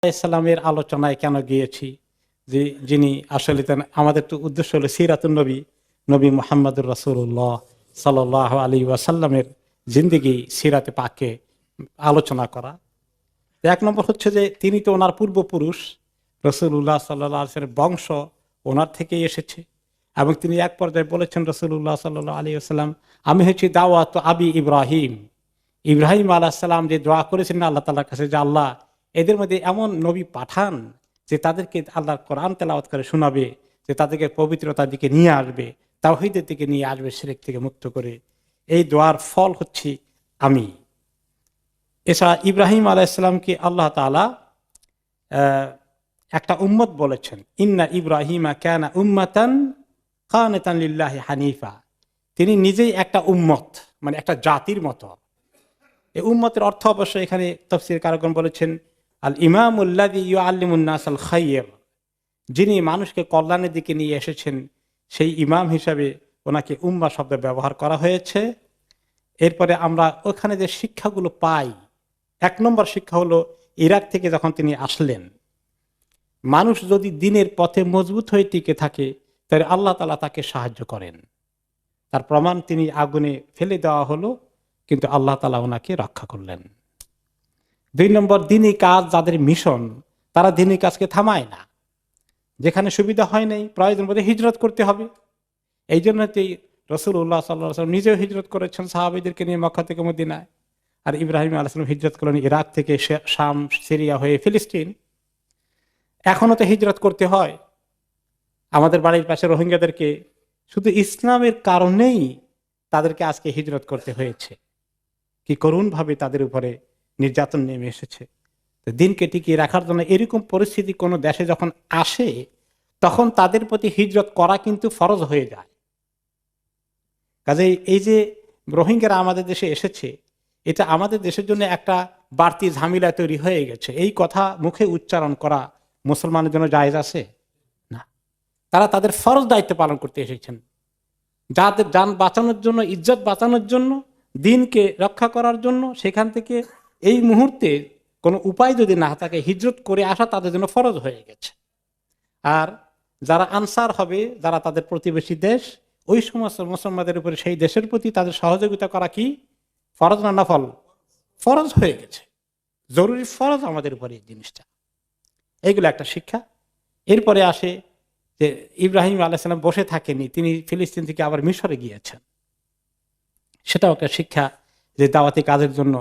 ইসলামের আলোচনায় কেন গিয়েছি, যে যিনি আসলে আমাদের তো উদ্দেশ্য হলো সিরাতুন নবী, নবী মুহাম্মদুর রাসূলুল্লাহ সাল্লাল্লাহু আলাইহি ওয়াসাল্লামের জিন্দেগি সিরাতে পাকে আলোচনা করা। এক নম্বর হচ্ছে যে তিনি তো ওনার পূর্বপুরুষ, রাসূলুল্লাহ সাল্লাল্লাহু আলাইহি ওয়াসাল্লামের বংশ ওনার থেকেই এসেছে। এবং তিনি এক পর্যায়ে বলেছেন রাসূলুল্লাহ সাল্লাল্লাহু আলাইহি ওয়াসাল্লাম, আমি হচ্ছি দাওয়াত আবি ইব্রাহিম। ইব্রাহিম আলাইহিস সালাম যে দোয়া করেছিলেন আল্লাহ তাআলার কাছে যে আল্লাহ এদের মধ্যে এমন নবী পাঠান যে তাদেরকে আল্লাহর কোরআন তেলাওয়াত করে শোনাবে, যে তাদেরকে পবিত্রতার দিকে নিয়ে আসবে, তাওহীদের দিকে নিয়ে আসবে, শিরক থেকে মুক্ত করে। এই দোয়ার ফল হচ্ছে আমি। এছাড়া ইব্রাহিম আলাইহিস সালামকে আল্লাহ তাআলা একটা উম্মত বলেছেন, ইন্না ইব্রাহিমা কানা উম্মাতান কানিতান লিল্লাহি হানিফা। তিনি নিজেই একটা উম্মত, মানে একটা জাতির মতো। এই উম্মতের অর্থ অবশ্য এখানে তাফসীর কারকগণ বলেছেন আল ইমামুল্লাযী ইউআল্লিমুন নাস আল খায়র, যিনি মানুষকে কল্যাণের দিকে নিয়ে এসেছেন, সেই ইমাম হিসাবে ওনাকে উম্মাহ শব্দ ব্যবহার করা হয়েছে। এরপরে আমরা ওখানে যে শিক্ষাগুলো পাই, এক নম্বর শিক্ষা হলো ইরাক থেকে যখন তিনি আসলেন, মানুষ যদি দ্বীনের পথে মজবুত হয়ে টিকে থাকে তাহলে আল্লাহ তাআলা তাকে সাহায্য করেন। তার প্রমাণ তিনি আগুনে ফেলে দেওয়া হলো, কিন্তু আল্লাহ তাআলা ওনাকে রক্ষা করলেন। দুই নম্বর, দ্বীনি কাজ যাদের মিশন, তারা দ্বীনি কাজকে থামায় না। যেখানে সুবিধা হয় নাই প্রয়োজন বোধে হিজরত করতে হবে। এই জন্য রাসূলুল্লাহ সাল্লাল্লাহু আলাইহি ওয়াসাল্লাম নিজেও হিজরত করেছেন সাহাবীদেরকে নিয়ে মক্কা থেকে মদিনায়। আর ইব্রাহিম আলাইহিস সালাম হিজরত করলেন ইরাক থেকে শাম, সিরিয়া হয়ে ফিলিস্তিন। এখনো তো হিজরত করতে হয়। আমাদের বাড়ির পাশে রোহিঙ্গাদেরকে শুধু ইসলামের কারণেই তাদেরকে আজকে হিজরত করতে হয়েছে। কি করুণ ভাবে তাদের উপরে নির্যাতন নেমে এসেছে। দিনকে টিকিয়ে রাখার জন্য এরকম পরিস্থিতি কোনো দেশে যখন আসে, তখন তাদের প্রতি হিজরত করা কিন্তু ফরজ হয়ে যায়। কাজেই এই যে রোহিঙ্গারা আমাদের দেশে এসেছে, এটা আমাদের দেশের জন্য একটা বাড়তি ঝামেলা তৈরি হয়ে গেছে। এই কথা মুখে উচ্চারণ করা মুসলমানের জন্য জায়েজ আছে না। তারা তাদের ফরজ দায়িত্ব পালন করতে এসেছেন, যাদের যান বাঁচানোর জন্য, ইজ্জত বাঁচানোর জন্য, দিনকে রক্ষা করার জন্য। সেখান থেকে এই মুহূর্তে কোনো উপায় যদি না থাকে, হিজরত করে আসা তাদের জন্য ফরজ হয়ে গেছে। আর যারা আনসার হবে, যারা তাদের প্রতিবেশী দেশ, ওই সমস্ত মুসলমানদের উপরে সেই দেশের প্রতি তাদের সহযোগিতা করা কি ফরজ না নফল? ফরজ হয়ে গেছে, জরুরি ফরজ আমাদের উপরে এই জিনিসটা। এইগুলো একটা শিক্ষা। এরপরে আসে যে ইব্রাহিম আলাইহিস সালাম বসে থাকেনি, তিনি ফিলিস্তিন থেকে আবার মিশরে গিয়েছেন। সেটাও একটা শিক্ষা যে দাওয়াতি কাজের জন্য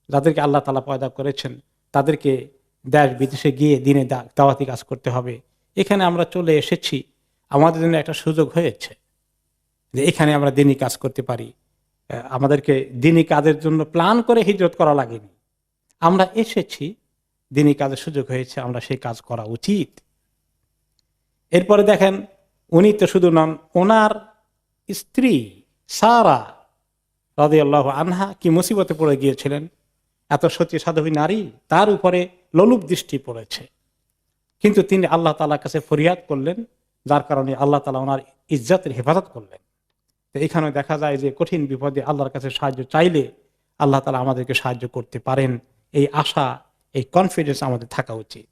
যাদেরকে আল্লাহ তাআলা পয়দা করেছেন তাদেরকে দেশ বিদেশে গিয়ে দিনে দাওয়াতি কাজ করতে হবে। এখানে আমরা চলে এসেছি, আমাদের জন্য একটা সুযোগ হয়েছে যে এখানে আমরা দিনী কাজ করতে পারি। আমাদেরকে দিনী কাজের জন্য প্ল্যান করে হিজরত করা লাগেনি, আমরা এসেছি, দিনী কাজের সুযোগ হয়েছে, আমরা সেই কাজ করা উচিত। এরপরে দেখেন, উনি তো শুধু নন, ওনার স্ত্রী সারা রাদিয়াল্লাহু আনহা কি মুসিবতে পড়ে গিয়েছিলেন। এত সতী সাধবী নারী, তার উপরে লোলুপ দৃষ্টি পড়েছে, কিন্তু তিনি আল্লাহ তাআলার কাছে ফরিয়াদ করলেন, যার কারণে আল্লাহ তাআলা ওনার ইজ্জতের হেফাজত করলেন। তো এখানে দেখা যায় যে কঠিন বিপদে আল্লাহর কাছে সাহায্য চাইলে আল্লাহ তাআলা আমাদেরকে সাহায্য করতে পারেন, এই আশা, এই কনফিডেন্স আমাদের থাকা উচিত।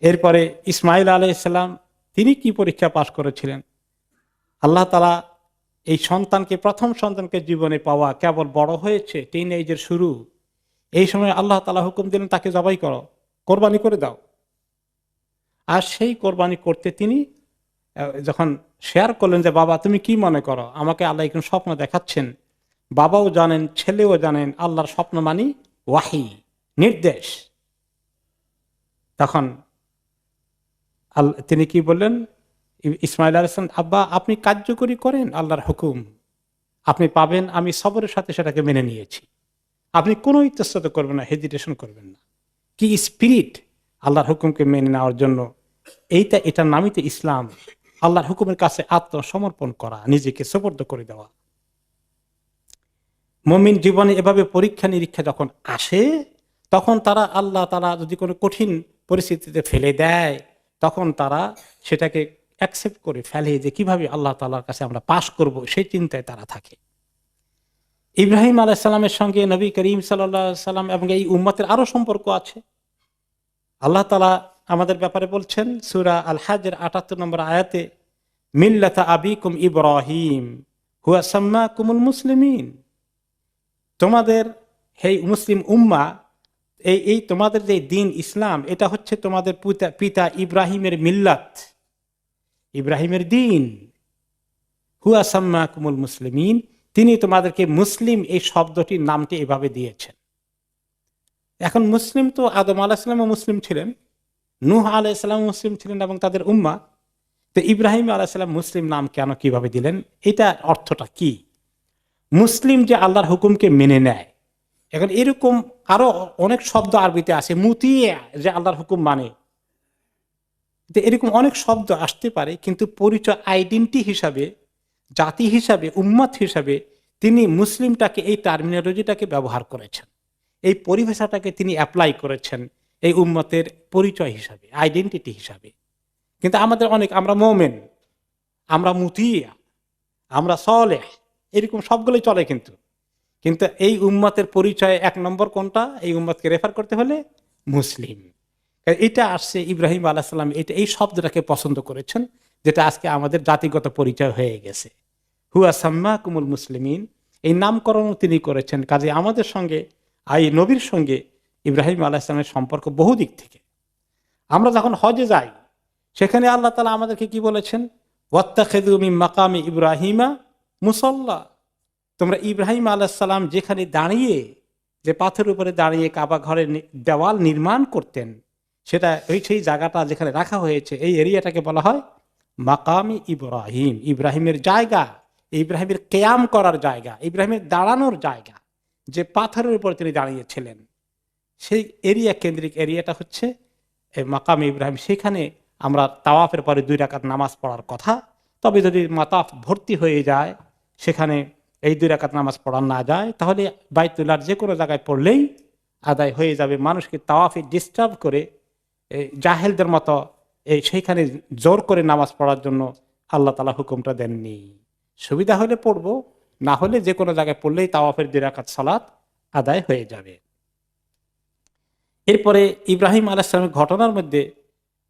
এরপরে ইসমাইল আলাইহিস সালাম, তিনি কি পরীক্ষা পাশ করেছিলেন। আল্লাহ তাআলা এই সন্তানকে, প্রথম সন্তানকে জীবনে পাওয়া, কেবল বড় হয়েছে, টিনএজের শুরু, এই সময় আল্লাহ তাআলা হুকুম দিলেন তাকে জবাই করো, কোরবানি করে দাও। আর সেই কোরবানি করতে তিনি যখন শেয়ার করলেন যে বাবা তুমি কি মনে করো, আমাকে আল্লাহ এখন স্বপ্ন দেখাচ্ছেন, বাবাও জানেন ছেলেও জানেন আল্লাহর স্বপ্ন মানি ওয়াহি, নির্দেশ। তখন তিনি কি বললেন, ইসমাইল আলাইহিস সালাম, আব্বা আপনি কার্যকরী করেন আল্লাহর হুকুম, আপনি পাবেন, আমি সবরের সাথে সেটাকে মেনে নিয়েছি। আপনি কোনো ইতস্তত করবেন না, হেজিটেশন করবেন না। কি স্পিরিট আল্লাহর হুকুমকে মেনে নেওয়ার জন্য, এটার নামই তো ইসলাম, আল্লাহর হুকুমের কাছে আত্মসমর্পণ করা, নিজেকে সুপর্দ করে দেওয়া। মুমিন জীবনে এভাবে পরীক্ষা নিরীক্ষা যখন আসে, তখন তারা আল্লাহ তাআলা যদি কোনো কঠিন পরিস্থিতিতে ফেলে দেয়, তখন তারা সেটাকে অ্যাকসেপ্ট করে ফেলে, যে কিভাবে আল্লাহ তাআলার কাছে আমরা পাশ করব, সেই চিন্তায় তারা থাকে। ইব্রাহিম আলাইহিস সালামের সঙ্গে নবী করিম সাল্লাল্লাহু আলাইহি সাল্লাম এবং এই উম্মতের আরো সম্পর্ক আছে। আল্লাহ তাআলা আমাদের ব্যাপারে বলছেন সূরা আল হজের ৭৮ নম্বর আয়াতে, মিল্লাতা আবিকুম ইব্রাহিম হুয়া সাম্মাকুমুল মুসলিমিন। তোমাদের এই মুসলিম উম্মা, এই তোমাদের যে দিন ইসলাম, এটা হচ্ছে তোমাদের পিতা ইব্রাহিমের মিল্লাত, ইব্রাহিমের দিন। হুয়া সাম্মাকুমুল মুসলিমিন, তিনি তোমাদেরকে মুসলিম এই শব্দটির নামটি এভাবে দিয়েছেন। এখন মুসলিম তো আদম আলাইহিস সালামও মুসলিম ছিলেন, নূহ আলাইহিস সালাম মুসলিম ছিলেন এবং তাদের উম্মা। তো ইব্রাহিম আলাইহিস সালাম মুসলিম নাম কেন কিভাবে দিলেন, এটা অর্থটা কি? মুসলিম যে আল্লাহর হুকুমকে মেনে নেয়। এখন এরকম আরো অনেক শব্দ আরবিতে আছে, মুতিয়া যে আল্লাহর হুকুম মানে। এরকম অনেক শব্দ আসতে পারে, কিন্তু পরিচয় আইডেন্টি হিসাবে, জাতি হিসাবে, উম্মত হিসাবে তিনি মুসলিমটাকে, এই টার্মিনোলজিটাকে ব্যবহার করেছেন, এই পরিভাষাটাকে তিনি অ্যাপ্লাই করেছেন এই উম্মতের পরিচয় হিসাবে, আইডেন্টিটি হিসাবে। কিন্তু আমাদের অনেক, আমরা মোমেন, আমরা মুতিয়া, আমরা সলেহ, এরকম সবগুলোই চলে। কিন্তু কিন্তু এই উম্মতের পরিচয় এক নম্বর কোনটা? এই উম্মতকে রেফার করতে হলে মুসলিম। এটা আসছে ইব্রাহিম আলাইহিস সালাম, এটা এই শব্দটাকে পছন্দ করেছেন, যেটা আজকে আমাদের জাতিগত পরিচয় হয়ে গেছে। হুয়া সাম্মাকুমুল মুসলিমিন, এই নামকরণ তিনি করেছেন। কাজে আমাদের সঙ্গে, এই নবীর সঙ্গে ইব্রাহিম আলাইহিস সালামের সম্পর্ক বহু দিক থেকে। আমরা যখন হজে যাই, সেখানে আল্লাহ তাআলা আমাদেরকে কি বলেছেন? ওয়াত্তাখিযু মিন মাকামি ইব্রাহিমা মুসাল্লা। তোমরা ইব্রাহিম আলাইহিস সালাম যেখানে দাঁড়িয়ে, যে পাথরের উপরে দাঁড়িয়ে কাবা ঘরের দেওয়াল নির্মাণ করতেন, সেটা সেই জায়গাটা যেখানে রাখা হয়েছে, এই এরিয়াটাকে বলা হয় মাকামি ইব্রাহিম, ইব্রাহিমের জায়গা, ইব্রাহিমের কেয়াম করার জায়গা, ইব্রাহিমের দাঁড়ানোর জায়গা। যে পাথরের উপর তিনি দাঁড়িয়েছিলেন, সেই এরিয়া, কেন্দ্রিক এরিয়াটা হচ্ছে মাকামি ইব্রাহিম। সেখানে আমরা তাওয়াফের পরে 2 রাকাত নামাজ পড়ার কথা। তবে যদি মাতাফ ভর্তি হয়ে যায়, সেখানে এই 2 রাকাত নামাজ পড়া না যায়, তাহলে বাইতুল্লাহর যে কোনো জায়গায় পড়লেই আদায় হয়ে যাবে। মানুষকে তাওয়াফে ডিস্টার্ব করে জাহেলদের মতো সেইখানে জোর করে নামাজ পড়ার জন্য আল্লাহ তাআলা হুকুমটা দেননি। সুবিধা হলে পড়বো, না হলে যে কোনো জায়গায় পড়লেই তাওয়াফের 2 রাকাত সালাত আদায় হয়ে যাবে। এরপরে ইব্রাহিম আলাইহিস সালামের ঘটনার মধ্যে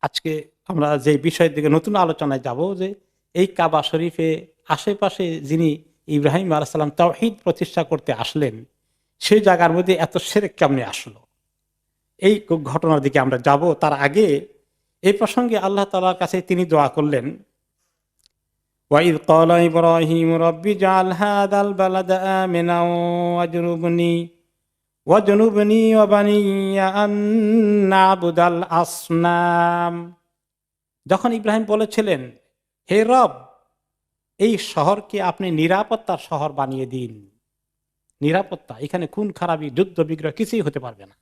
আজকে আমরা যে বিষয়ের দিকে নতুন আলোচনায় যাব, যে এই কাবা শরীফে আশেপাশে যিনি ইব্রাহিম আলাইহিস সালাম তাওহীদ প্রতিষ্ঠা করতে আসলেন, সেই জায়গার মধ্যে এত শিরক কেমনে আসলো, এই ঘটনার দিকে আমরা যাব। তার আগে এই প্রসঙ্গে আল্লাহ তাআলার কাছে তিনি দোয়া করলেন, ওয়াইদ ক্বালা ইব্রাহিম রাব্বি জাআল হাযাল বালাদা আমিনা ওয়াজনুবনি ওয়া বানিয়া আন না'বুদাল আসনাম। যখন ইব্রাহিম বলেছিলেন, হে রব, এই শহরকে আপনি নিরাপত্তার শহর বানিয়ে দিন। নিরাপত্তা, এখানে খুন খারাপি, যুদ্ধ বিগ্রহ কিছুই হতে পারবে না।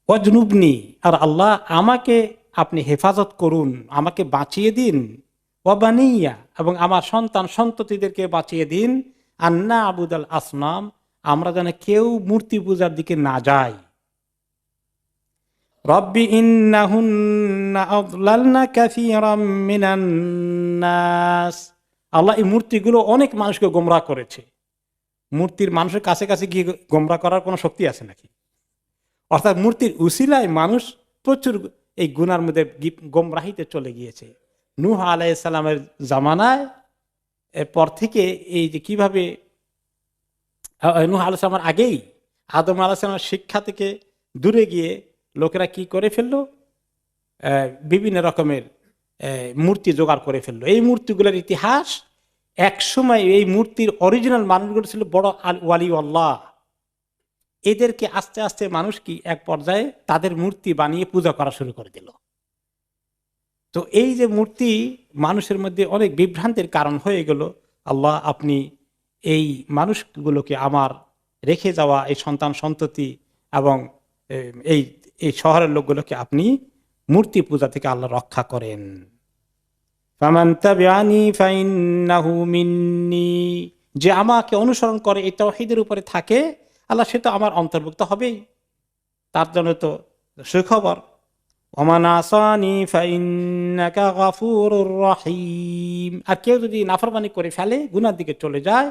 ওয়াজনুবনি, আর আল্লাহ আমাকে আপনি হেফাজত করুন, আমাকে বাঁচিয়ে দিন। ওয়া বানিয়া, এবং আমার সন্তান সন্ততিদেরকে বাঁচিয়ে দিন। আন না'বুদাল আসনাম, আমরা যেন কেউ মূর্তি পূজার দিকে না যাই। রব্বি ইন্নাহুন্না আযলালনা কাসীরাম মিনান নাস, আল্লাহ এই মূর্তিগুলো অনেক মানুষকে গোমরাহ করেছে। মূর্তির মানুষের কাছে কাছে গিয়ে গোমরাহ করার কোনো শক্তি আছে নাকি? অর্থাৎ মূর্তির উসিলায় মানুষ প্রচুর এই গুনার মধ্যে গোমরাহিতে চলে গিয়েছে। নূহ আলাইহিস সালামের জামানায় পর থেকে এই যে কিভাবে নূহ আলাইহিস সালামের আগেই আদম আলাইহিস সালামের শিক্ষা থেকে দূরে গিয়ে লোকেরা কি করে ফেললো, বিভিন্ন রকমের মূর্তি জোগাড় করে ফেললো। এই মূর্তিগুলোর ইতিহাস, একসময় এই মূর্তির অরিজিনাল মানুষগুলো ছিল বড় ওয়ালি আল্লাহ। এদেরকে আস্তে আস্তে মানুষ কি এক পর্যায়ে তাদের মূর্তি বানিয়ে পূজা করা শুরু করে দিল। তো এই যে মূর্তি মানুষের মধ্যে অনেক বিভ্রান্তির কারণ হয়ে গেল। আল্লাহ, আপনি এই মানুষগুলোকে, আমার রেখে যাওয়া এই সন্তান সন্ততি এবং এই এই শহরের লোকগুলোকে আপনি মূর্তি পূজা থেকে আল্লাহ রক্ষা করেন। ফামান তাবিআনি ফাইন্নাহু মিন্নি, যে আমাকে অনুসরণ করে, এই তাওহীদের উপরে থাকে, আল্লাহ সে তো আমার অন্তর্ভুক্ত হবেই, তার জন্য তো সুখবর। ওমান আসানি ফাইন্নাকা গাফুরুর রহিম, আর কেউ যদি নাফরমানি করে ফেলে, গুনার দিকে চলে যায়,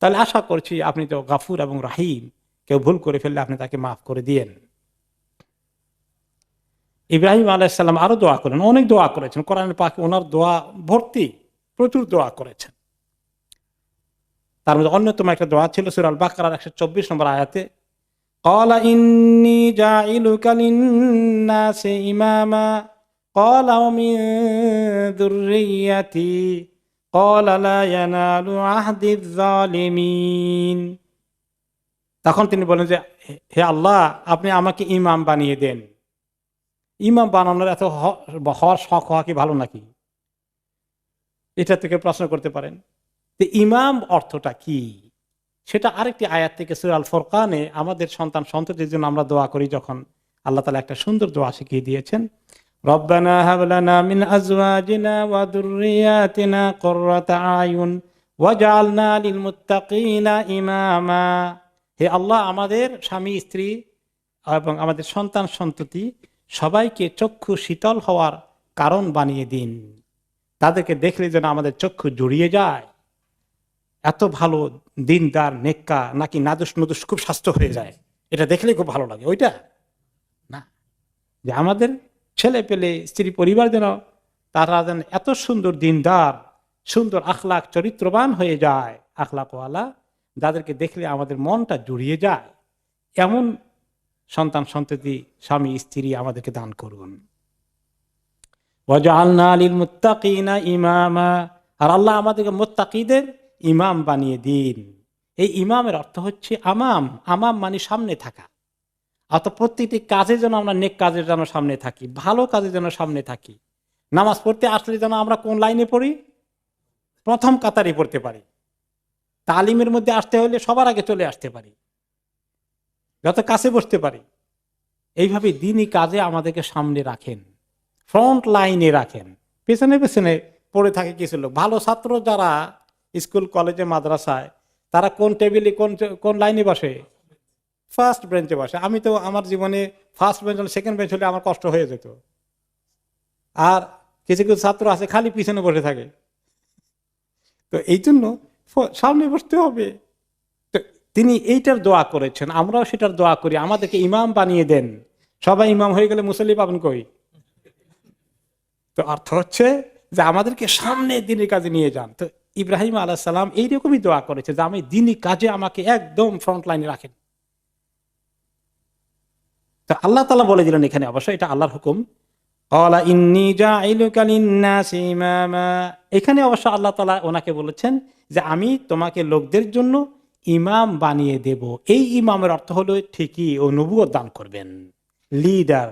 তাহলে আশা করছি আপনি তো গাফুর এবং রাহিম, কেউ ভুল করে ফেললে আপনি তাকে মাফ করে দিয়েন। ইব্রাহিম আলাইহিসসালাম আরো দোয়া করেন, অনেক দোয়া করেছেন, কোরআনের পাকে ওনার দোয়া ভর্তি, প্রচুর দোয়া করেছেন। তার মধ্যে অন্যতম একটা দোয়া ছিল সূরা আল বাকারার 124 নম্বর আয়াতে, ক্বালা ইন্নী জাইলুকা লিন-নাসি ইমামা ক্বালা ওয়া মিন যুররিয়্যাতি ক্বালা লা ইয়ানালু আহদিয যালিমিন। তখন তিনি বলেন যে হে আল্লাহ, আপনি আমাকে ইমাম বানিয়ে দেন। ইমাম বানানোর এত হওয়ার শখ হওয়া কি ভালো নাকি? এটা থেকে প্রশ্ন করতে পারেন যে ইমাম অর্থটা কি, সেটা আরেকটি আয়াত থেকে সূরা আল ফুরকানে আমাদের সন্তান সন্ততির জন্য আমরা দোয়া করি, যখন আল্লাহ তাআলা একটা সুন্দর দোয়া শিখিয়ে দিয়েছেন, রব্বানা হাব লানা মিন আজওয়াজিনা ওয়া যুররিয়াতিনা কুররাতা আয়ুন ওয়াজআলনা লিল মুত্তাকিনা ইমামা। হে আল্লাহ, আমাদের স্বামী স্ত্রী এবং আমাদের সন্তান সন্ততি সবাইকে চক্ষু শীতল হওয়ার কারণ বানিয়ে দিন, তাদেরকে দেখলে যেন আমাদের চক্ষু জুড়িয়ে যায়। এত ভালো দিনদার নেককা নাকি নাদুস নুদুস খুব স্বাস্থ্য হয়ে যায়, এটা দেখলে খুব ভালো লাগে, ওইটা না। যে আমাদের ছেলে পেলে স্ত্রী পরিবার যেন তারা যেন এত সুন্দর দিনদার, সুন্দর আখলাক চরিত্রবান হয়ে যায়, আখলাকওয়ালা, যাদেরকে দেখলে আমাদের মনটা জুড়িয়ে যায়, এমন সন্তান সন্ততি স্বামী স্ত্রী আমাদেরকে দান করুন। ওয়াজআলনা লিল মুত্তাকিনা ইমামা, আর আল্লাহ আমাদেরকে মুত্তাকিদের ইমাম বানিয়ে দিন। এই ইমামের অর্থ হচ্ছে আমাম, আমাম মানে সামনে থাকা। অর্থাৎ প্রত্যেকটি কাজে যেন আমরা নেক কাজের যেন সামনে থাকি, ভালো কাজে যেন সামনে থাকি। নামাজ পড়তে আসলে যেন আমরা কোন লাইনে পড়ি, প্রথম কাতারে পড়তে পারি। তালিমের মধ্যে আসতে হলে সবার আগে চলে আসতে পারি, যত কাছে বসতে পারি। এইভাবে দিনই কাজে আমাদেরকে সামনে রাখেন, ফ্রন্ট লাইনে রাখেন। পেছনে পেছনে পড়ে থাকে কিছু লোক। ভালো ছাত্র যারা স্কুল কলেজে মাদ্রাসায়, তারা কোন টেবিলে কোন লাইনে বসে? ফার্স্ট বেঞ্চে বসে। আমি তো আমার জীবনে ফার্স্ট বেঞ্চ, সেকেন্ড বেঞ্চ হলে আমার কষ্ট হয়ে যেত। আর কিছু কিছু ছাত্র আছে খালি পিছনে বসে থাকে। তো এই জন্য সামনে বসতে হবে। তো তিনি এইটার দোয়া করেছেন, আমরাও সেটার দোয়া করি, আমাদেরকে ইমাম বানিয়ে দেন। সবাই ইমাম হয়ে গেলে মুসল্লি পাবেন কই? তো অর্থ হচ্ছে যে আমাদেরকে সামনে দিনের কাজে নিয়ে যান। তো ইব্রাহিম আলাইহিস সালাম এইরকমই দোয়া করেছে যে আমি দিনই কাজে আমাকে একদম ফ্রন্ট লাইনে রাখেন। তো আল্লাহ তাআলা বলে দিলেন এখানে, অবশ্যই এটা আল্লাহর হুকুম, ক্বালা ইন্নী জাইলুকা লিন-নাসি ইমামা। এখানে অবশ্য আল্লাহ তাআলা ওনাকে বলেছেন যে আমি তোমাকে লোকদের জন্য ইমাম বানিয়ে দেব। এই ইমামের অর্থ হলো ঠিকই ও নবুয়ত দান করবেন, লিডার,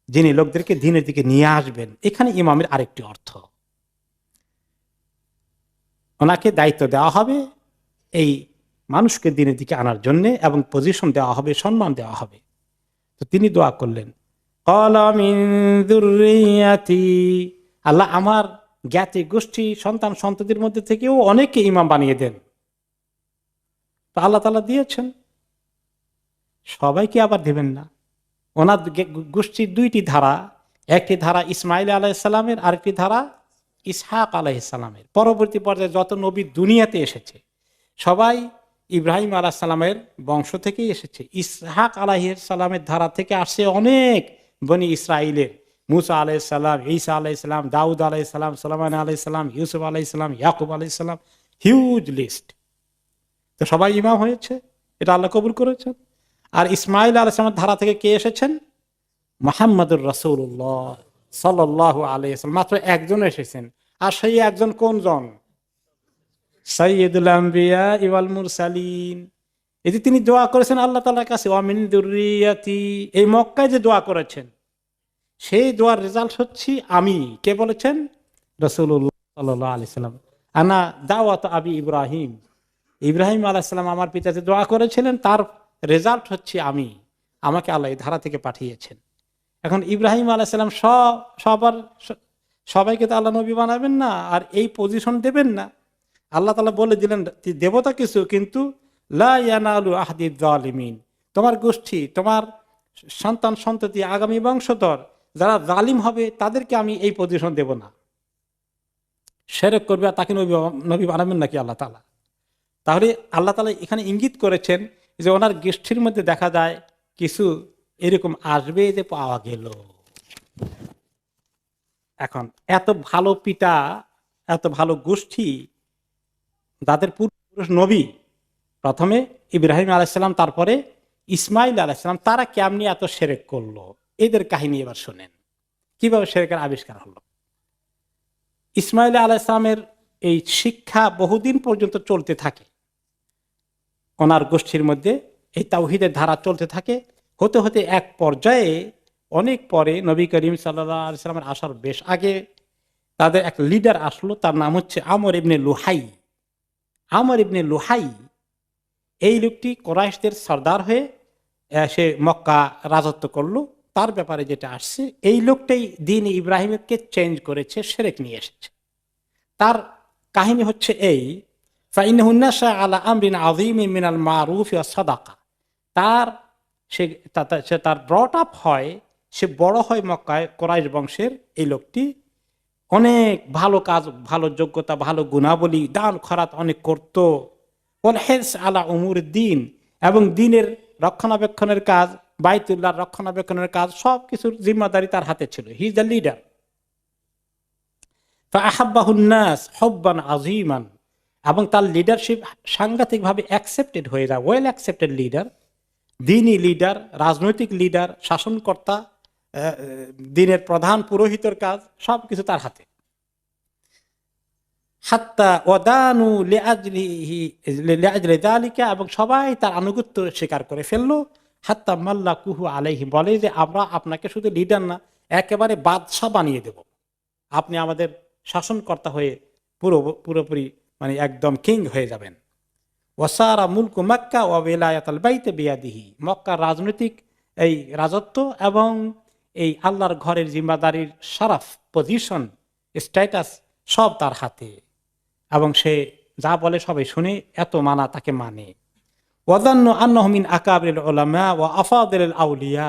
যিনি লোকদেরকে দ্বীনের দিকে নিয়ে আসবেন। এখানে ইমামের আরেকটি অর্থ, ওনাকে দায়িত্ব দেওয়া হবে এই মানুষকে দ্বীনের দিকে আনার জন্য, এবং পজিশন দেওয়া হবে, সম্মান দেওয়া হবে। তো তিনি দোয়া করলেন, ক্বালা মিন যুররিয়্যাতি, আল্লাহ আমার জ্ঞাতি গোষ্ঠী সন্তান সন্ততির মধ্যে থেকেও অনেককে ইমাম বানিয়ে দেন। তো আল্লাহ তাআলা দিয়েছেন, সবাইকে আবার দেবেন না। ওনার গোষ্ঠীর দুইটি ধারা, একটি ধারা ইসমাইল আলাইহিস সালামের, আরেকটি ধারা ইসহাক আলাইহিস সালামের। পরবর্তী পর্যায়ে যত নবী দুনিয়াতে এসেছে সবাই ইব্রাহিম আলাইহিস সালামের বংশ থেকেই এসেছে। ইসহাক আলাইহিস সালামের ধারা থেকে আসে অনেক বনি ইসরাইলের, মুসা আলাইহিস সালাম, ঈসা আলাইহিস সালাম, দাউদ আলাইহিস সালাম, সুলাইমান আলাইহিস সালাম, ইউসুফ আলাইহিস সালাম, ইয়াকুব আলাইহিস সালাম, হিউজ লিস্ট। তো সবাই ইমাম হয়েছে, এটা আল্লাহ কবুল করেছেন। আর ইসমাইল আলাইহিস সালামের ধারা থেকে কে এসেছেন? মুহাম্মদুর রাসূলুল্লাহ সাল্লাল্লাহু আলাইহি ওয়াসাল্লাম, মাত্র একজন এসেছেন। আর সেই একজন কোনজন? সাইয়্যিদুল আম্বিয়া ওয়াল মুরসালিন। এই যে তিনি দোয়া করেছেন আল্লাহ তাআলার কাছে, ওয়া মিন যুররিয়্যাতি, এই মক্কায় যে দোয়া করেছেন, সেই দোয়ার রেজাল্ট হচ্ছে আমি। কে বলেছেন? রাসূলুল্লাহ সাল্লাল্লাহু আলাইহি ওয়াসাল্লাম। আনা দাওয়াত আবি ইব্রাহিম, ইব্রাহিম আলাইহিস সালাম আমার পিতা যে দোয়া করেছিলেন তার রেজাল্ট হচ্ছে আমি, আমাকে আল্লাহ এই ধারা থেকে পাঠিয়েছেন। এখন ইব্রাহিম আলাইহিস সালাম সবাইকে তো আল্লাহ নবী বানাবেন না, আর এই পজিশন দেবেন না। আল্লাহ তাআলা বলে দিলেন দেবতা কিছু, কিন্তু লা ইয়ানালু আহদিয যালিমিন, তোমার গোষ্ঠী, তোমার সন্তান সন্ততি, আগামী বংশধর যারা জালিম হবে তাদেরকে আমি এই পজিশন দেব না। শিরক করবে আর তাকে নবী বানাবেন নাকি আল্লাহ তাআলা? তাহলে আল্লাহ তাআলা এখানে ইঙ্গিত করেছেন যে ওনার গোষ্ঠীর মধ্যে দেখা যায় কিছু এরকম আসবে যে পাওয়া গেল। এখন এত ভালো পিতা, এত ভালো গোষ্ঠী, যাদের পূর্বপুরুষ নবী, প্রথমে ইব্রাহিম আলাইসাল্লাম, তারপরে ইসমাইল আলাইসাল্লাম, তারা কেমনি এত শিরক করলো, এদের কাহিনী এবার শোনেন কিভাবে শিরকের আবিষ্কার হলো। ইসমাইল আলাইসালামের এই শিক্ষা বহুদিন পর্যন্ত চলতে থাকে, ওনার গোষ্ঠীর মধ্যে এই তাওহীদের ধারা চলতে থাকে। হতে হতে এক পর্যায়ে অনেক পরে নবী করিম সাল্লাল্লাহু আলাইহি সাল্লামের আসার বেশ আগে তাদের এক লিডার আসলো, তার নাম হচ্ছে আমর ইবনে লুহাই। আমর ইবনে লুহাই এই লোকটি কুরাইশদের সর্দার হয়ে সে মক্কা রাজত্ব করলো। তার ব্যাপারে যেটা আসছে, এই লোকটাই দ্বীন ইব্রাহিমকে চেঞ্জ করেছে, শিরক নিয়ে এসেছে। তার কাহিনী হচ্ছে এই, ফাইন্নাহু নাশা আলা আমরিন আযীমিন মিনাল মারুফ ওয়াস সাদাকা। তার ব্রট আপ হয়, সে বড় হয় মক্কায় কুরাইশ বংশের। এই লোকটি অনেক ভালো কাজ, ভালো যোগ্যতা, ভালো গুণাবলী, দান খরাত অনেক করত। ওয়াল হিরস আলা উমুর দ্বীন, এবং দ্বীনের রক্ষণাবেক্ষণের কাজ, বাইতুল্লাহর রক্ষণাবেক্ষণের কাজ, সবকিছুর জিম্মাদারি তার হাতে ছিল। He is the leader. ফাআহাব্বাহুন নাস হুব্বান আযীমান, এবং তার লিডারশিপ সাংঘাতিকভাবে অ্যাকসেপ্টেড হয়ে যায়, ওয়েল অ্যাকসেপ্টেড লিডার, দ্বীনি লিডার, রাজনৈতিক লিডার, শাসনকর্তা, দ্বীনের প্রধান পুরোহিতের কাজ সবকিছু তার হাতে। হাত্তা ওয়াদানু লিআজলি যালিকা, এবং সবাই তার আনুগত্য স্বীকার করে ফেললো। হাত্তা মাল্লাকুহু আলাইহি, বলে যে আমরা আপনাকে শুধু লিডার না, একেবারে বাদশা বানিয়ে দেব, আপনি আমাদের শাসনকর্তা হয়ে পুরোপুরি মানে একদম কিং হয়ে যাবেন। ওয়াসারা মুলকু মক্কা ওয়া ওয়ালায়াতুল বাইত বিয়াদিহি, মক্কার রাজনৈতিক এই রাজত্ব এবং এই আল্লাহর ঘরের জিম্মাদারির শরফ, পজিশন, স্ট্যাটাস সব তার হাতে, এবং সে যা বলে সবাই শুনে, এত মানা তাকে মানে। ওয়াযান্নু আন্নাহু মিন আকাবিরিল উলামা ওয়া আফাদিলিল আউলিয়া,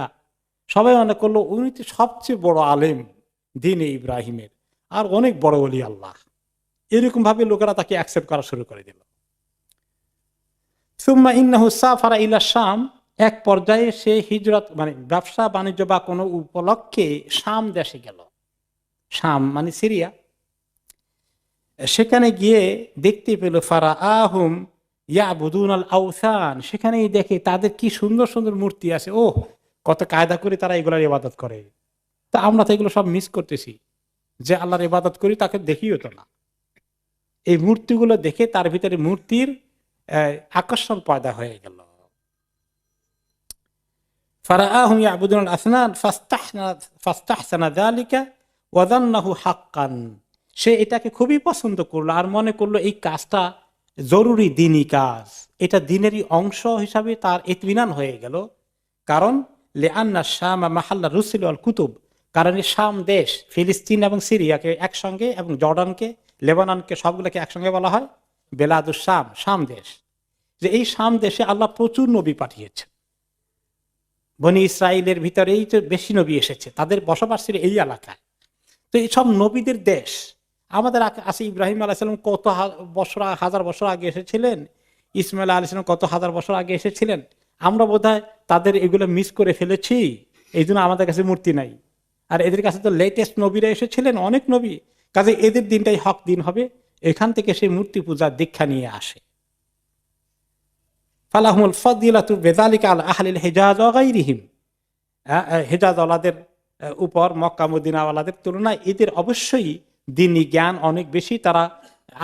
সবাই মনে করলো উনি তো সবচেয়ে বড় আলেম দ্বীনে ইব্রাহিমের, আর অনেক বড় ওলি আল্লাহ। এরকম ভাবে লোকেরা তাকে অ্যাকসেপ্ট করা শুরু করে দিল। সুম্মা ইন্নাহু সাফারা ইলা শাম, এক পর্যায়ে সে হিজরত মানে ব্যবসা বাণিজ্য বা কোনো উপলক্ষে শাম দেশে গেল। শাম মানে সিরিয়া। সেখানে গিয়ে দেখতে পেল ফারাআহুম ইয়াবুদুনাল আওসান, সেখানেই দেখে তাদের কি সুন্দর সুন্দর মূর্তি আছে। ও, কত কায়দা করে তারা এগুলোর ইবাদত করে। তা আমরা তো এগুলো সব মিস করতেছি, যে আল্লাহর ইবাদত করি তাকে দেখিও তো না। এই মূর্তিগুলো দেখে তার ভিতরে মূর্তির আকর্ষণ পয়দা হয়ে গেল। ফারাআহুম ইয়াবুদুনাল আসনান ফাস্তাহসানা যালিকা ওয়া যান্নাহু হাক্কান, সে এটাকে খুবই পছন্দ করলো আর মনে করলো এই কাজটা জরুরি দ্বীনি কাজ, এটা দ্বীনেরই অংশ হিসাবে তার ইতমিনান হয়ে গেল। কারণ লিআন্না শাম মাহাল্লা রুসুল ওয়াল কুতুব, কারণ এই শাম দেশ ফিলিস্তিন এবং সিরিয়াকে একসঙ্গে, এবং জর্ডানকে, লেবাননকে, সবগুলোকে একসঙ্গে বলা হয় বেলাদুস শাম, শাম দেশ। যে এই শাম দেশে আল্লাহ প্রচুর নবী পাঠিয়েছে, বনি ইসরায়েলের ভিতরেই তো বেশি নবী এসেছে, তাদের বসবাস ছিল এই এলাকায়। তো এই সব নবীদের দেশ। আমাদের আছে ইব্রাহিম আলাইহিসসালাম কত হাজার বছর আগে এসেছিলেন, ইসমাইল আলাইহিসসালাম কত হাজার বছর আগে এসেছিলেন। আমরা বোধহয় তাদের এগুলো মিস করে ফেলেছি, এই জন্য আমাদের কাছে মূর্তি নাই। আর এদের কাছে তো লেটেস্ট নবীরা এসেছিলেন, অনেক নবী, কাজে এদের দিনটাই হক দিন হবে। এখান থেকে সেই মূর্তি পূজার দীক্ষা নিয়ে আসে। ফালাহুমুল ফাদিলাতু বিযালিকা আলা আহলিল হিজাজ ওয়া গায়রিহিম, হিজাজ ওয়ালাদের উপর মক্কা মদিনা ওয়ালাদের তুলনায় এদের অবশ্যই দ্বীনি জ্ঞান অনেক বেশি। তারা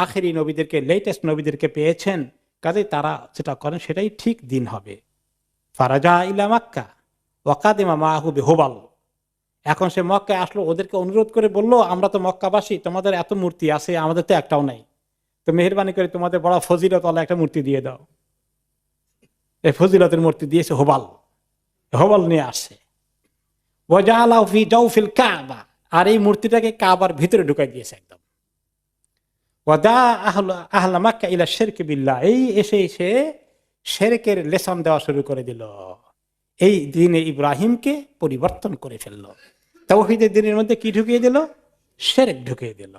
আখেরি নবীদেরকে, লেটেস্ট নবীদেরকে পেয়েছেন, কাজে তারা যেটা করেন সেটাই ঠিক দিন হবে। ফারাজা ইলা মক্কা ওয়া কাদিমা মাহু বিহুবাল, এখন সে মক্কায় আসলো, ওদেরকে অনুরোধ করে বলল, আমরা তো মক্কাবাসী, তোমাদের এত মূর্তি আছে, আমাদের তো একটাও নাই, তো মেহেরবানি করে তোমাদের বড় ফজিলত ওয়ালা একটা মূর্তি দিয়ে দাও। এই ফজিলতের মূর্তি দিয়েছে হোবাল, হোবাল নিয়ে আসে। ওয়াজআলাহু ফি জাওফিল কাবা, আর এই মূর্তিটাকে কাবার ভিতরে ঢুকাই দিয়েছে একদম। ওয়াদা আহলা মক্কা ইলা শিরক বিল্লাহ, এই এসে শিরকের লেসন দেওয়া শুরু করে দিল, এই দ্বীনে ইব্রাহিমকে পরিবর্তন করে ফেলল। তাওহীদের দ্বীনের মধ্যে কি ঢুকিয়ে দিল? শিরক ঢুকিয়ে দিল।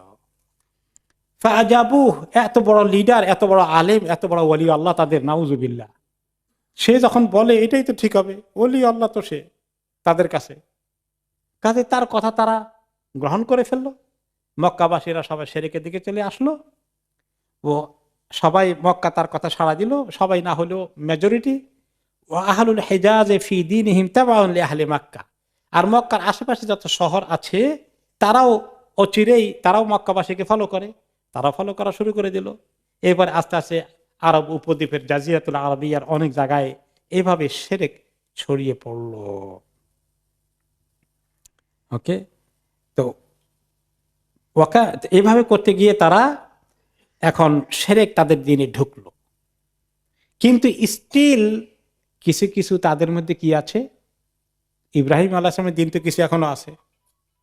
ফাআজাবু, এত বড় লিডার, এত বড় আলেম, এত বড় ওলি আল্লাহ তাদের, নাউজুবিল্লাহ, সে যখন বলে এটাই তো ঠিক হবে, ওলি আল্লাহ তো সে তাদের কাছে, কাজে তার কথা তারা গ্রহণ করে ফেললো। মক্কাবাসীরা সবাই শিরকের দিকে চলে আসলো। ও সবাই মক্কা তার কথা সাড়া দিল, সবাই না হলেও মেজরিটি। ও আহলুল হিজাজে ফি দীনিহিম তাবাউন লিআহলি মক্কা। আর মক্কার আশেপাশে যত শহর আছে তারাও অচিরেই তারাও মক্কাবাসীকে ফলো করে, তারাও ফলো করা শুরু করে দিল। এবার আস্তে আস্তে আরব উপদ্বীপের জাজিরাতুল আরবিয়ার অনেক জায়গায় এইভাবে শিরক ছড়িয়ে পড়ল। ওকে, তো এইভাবে করতে গিয়ে তারা এখন শিরক তাদের দিনে ঢুকলো। কিন্তু স্টিল কিছু কিছু তাদের মধ্যে কি আছে, ইব্রাহিম আলাইহিস সালামের দিন তো কিছু এখনো আছে,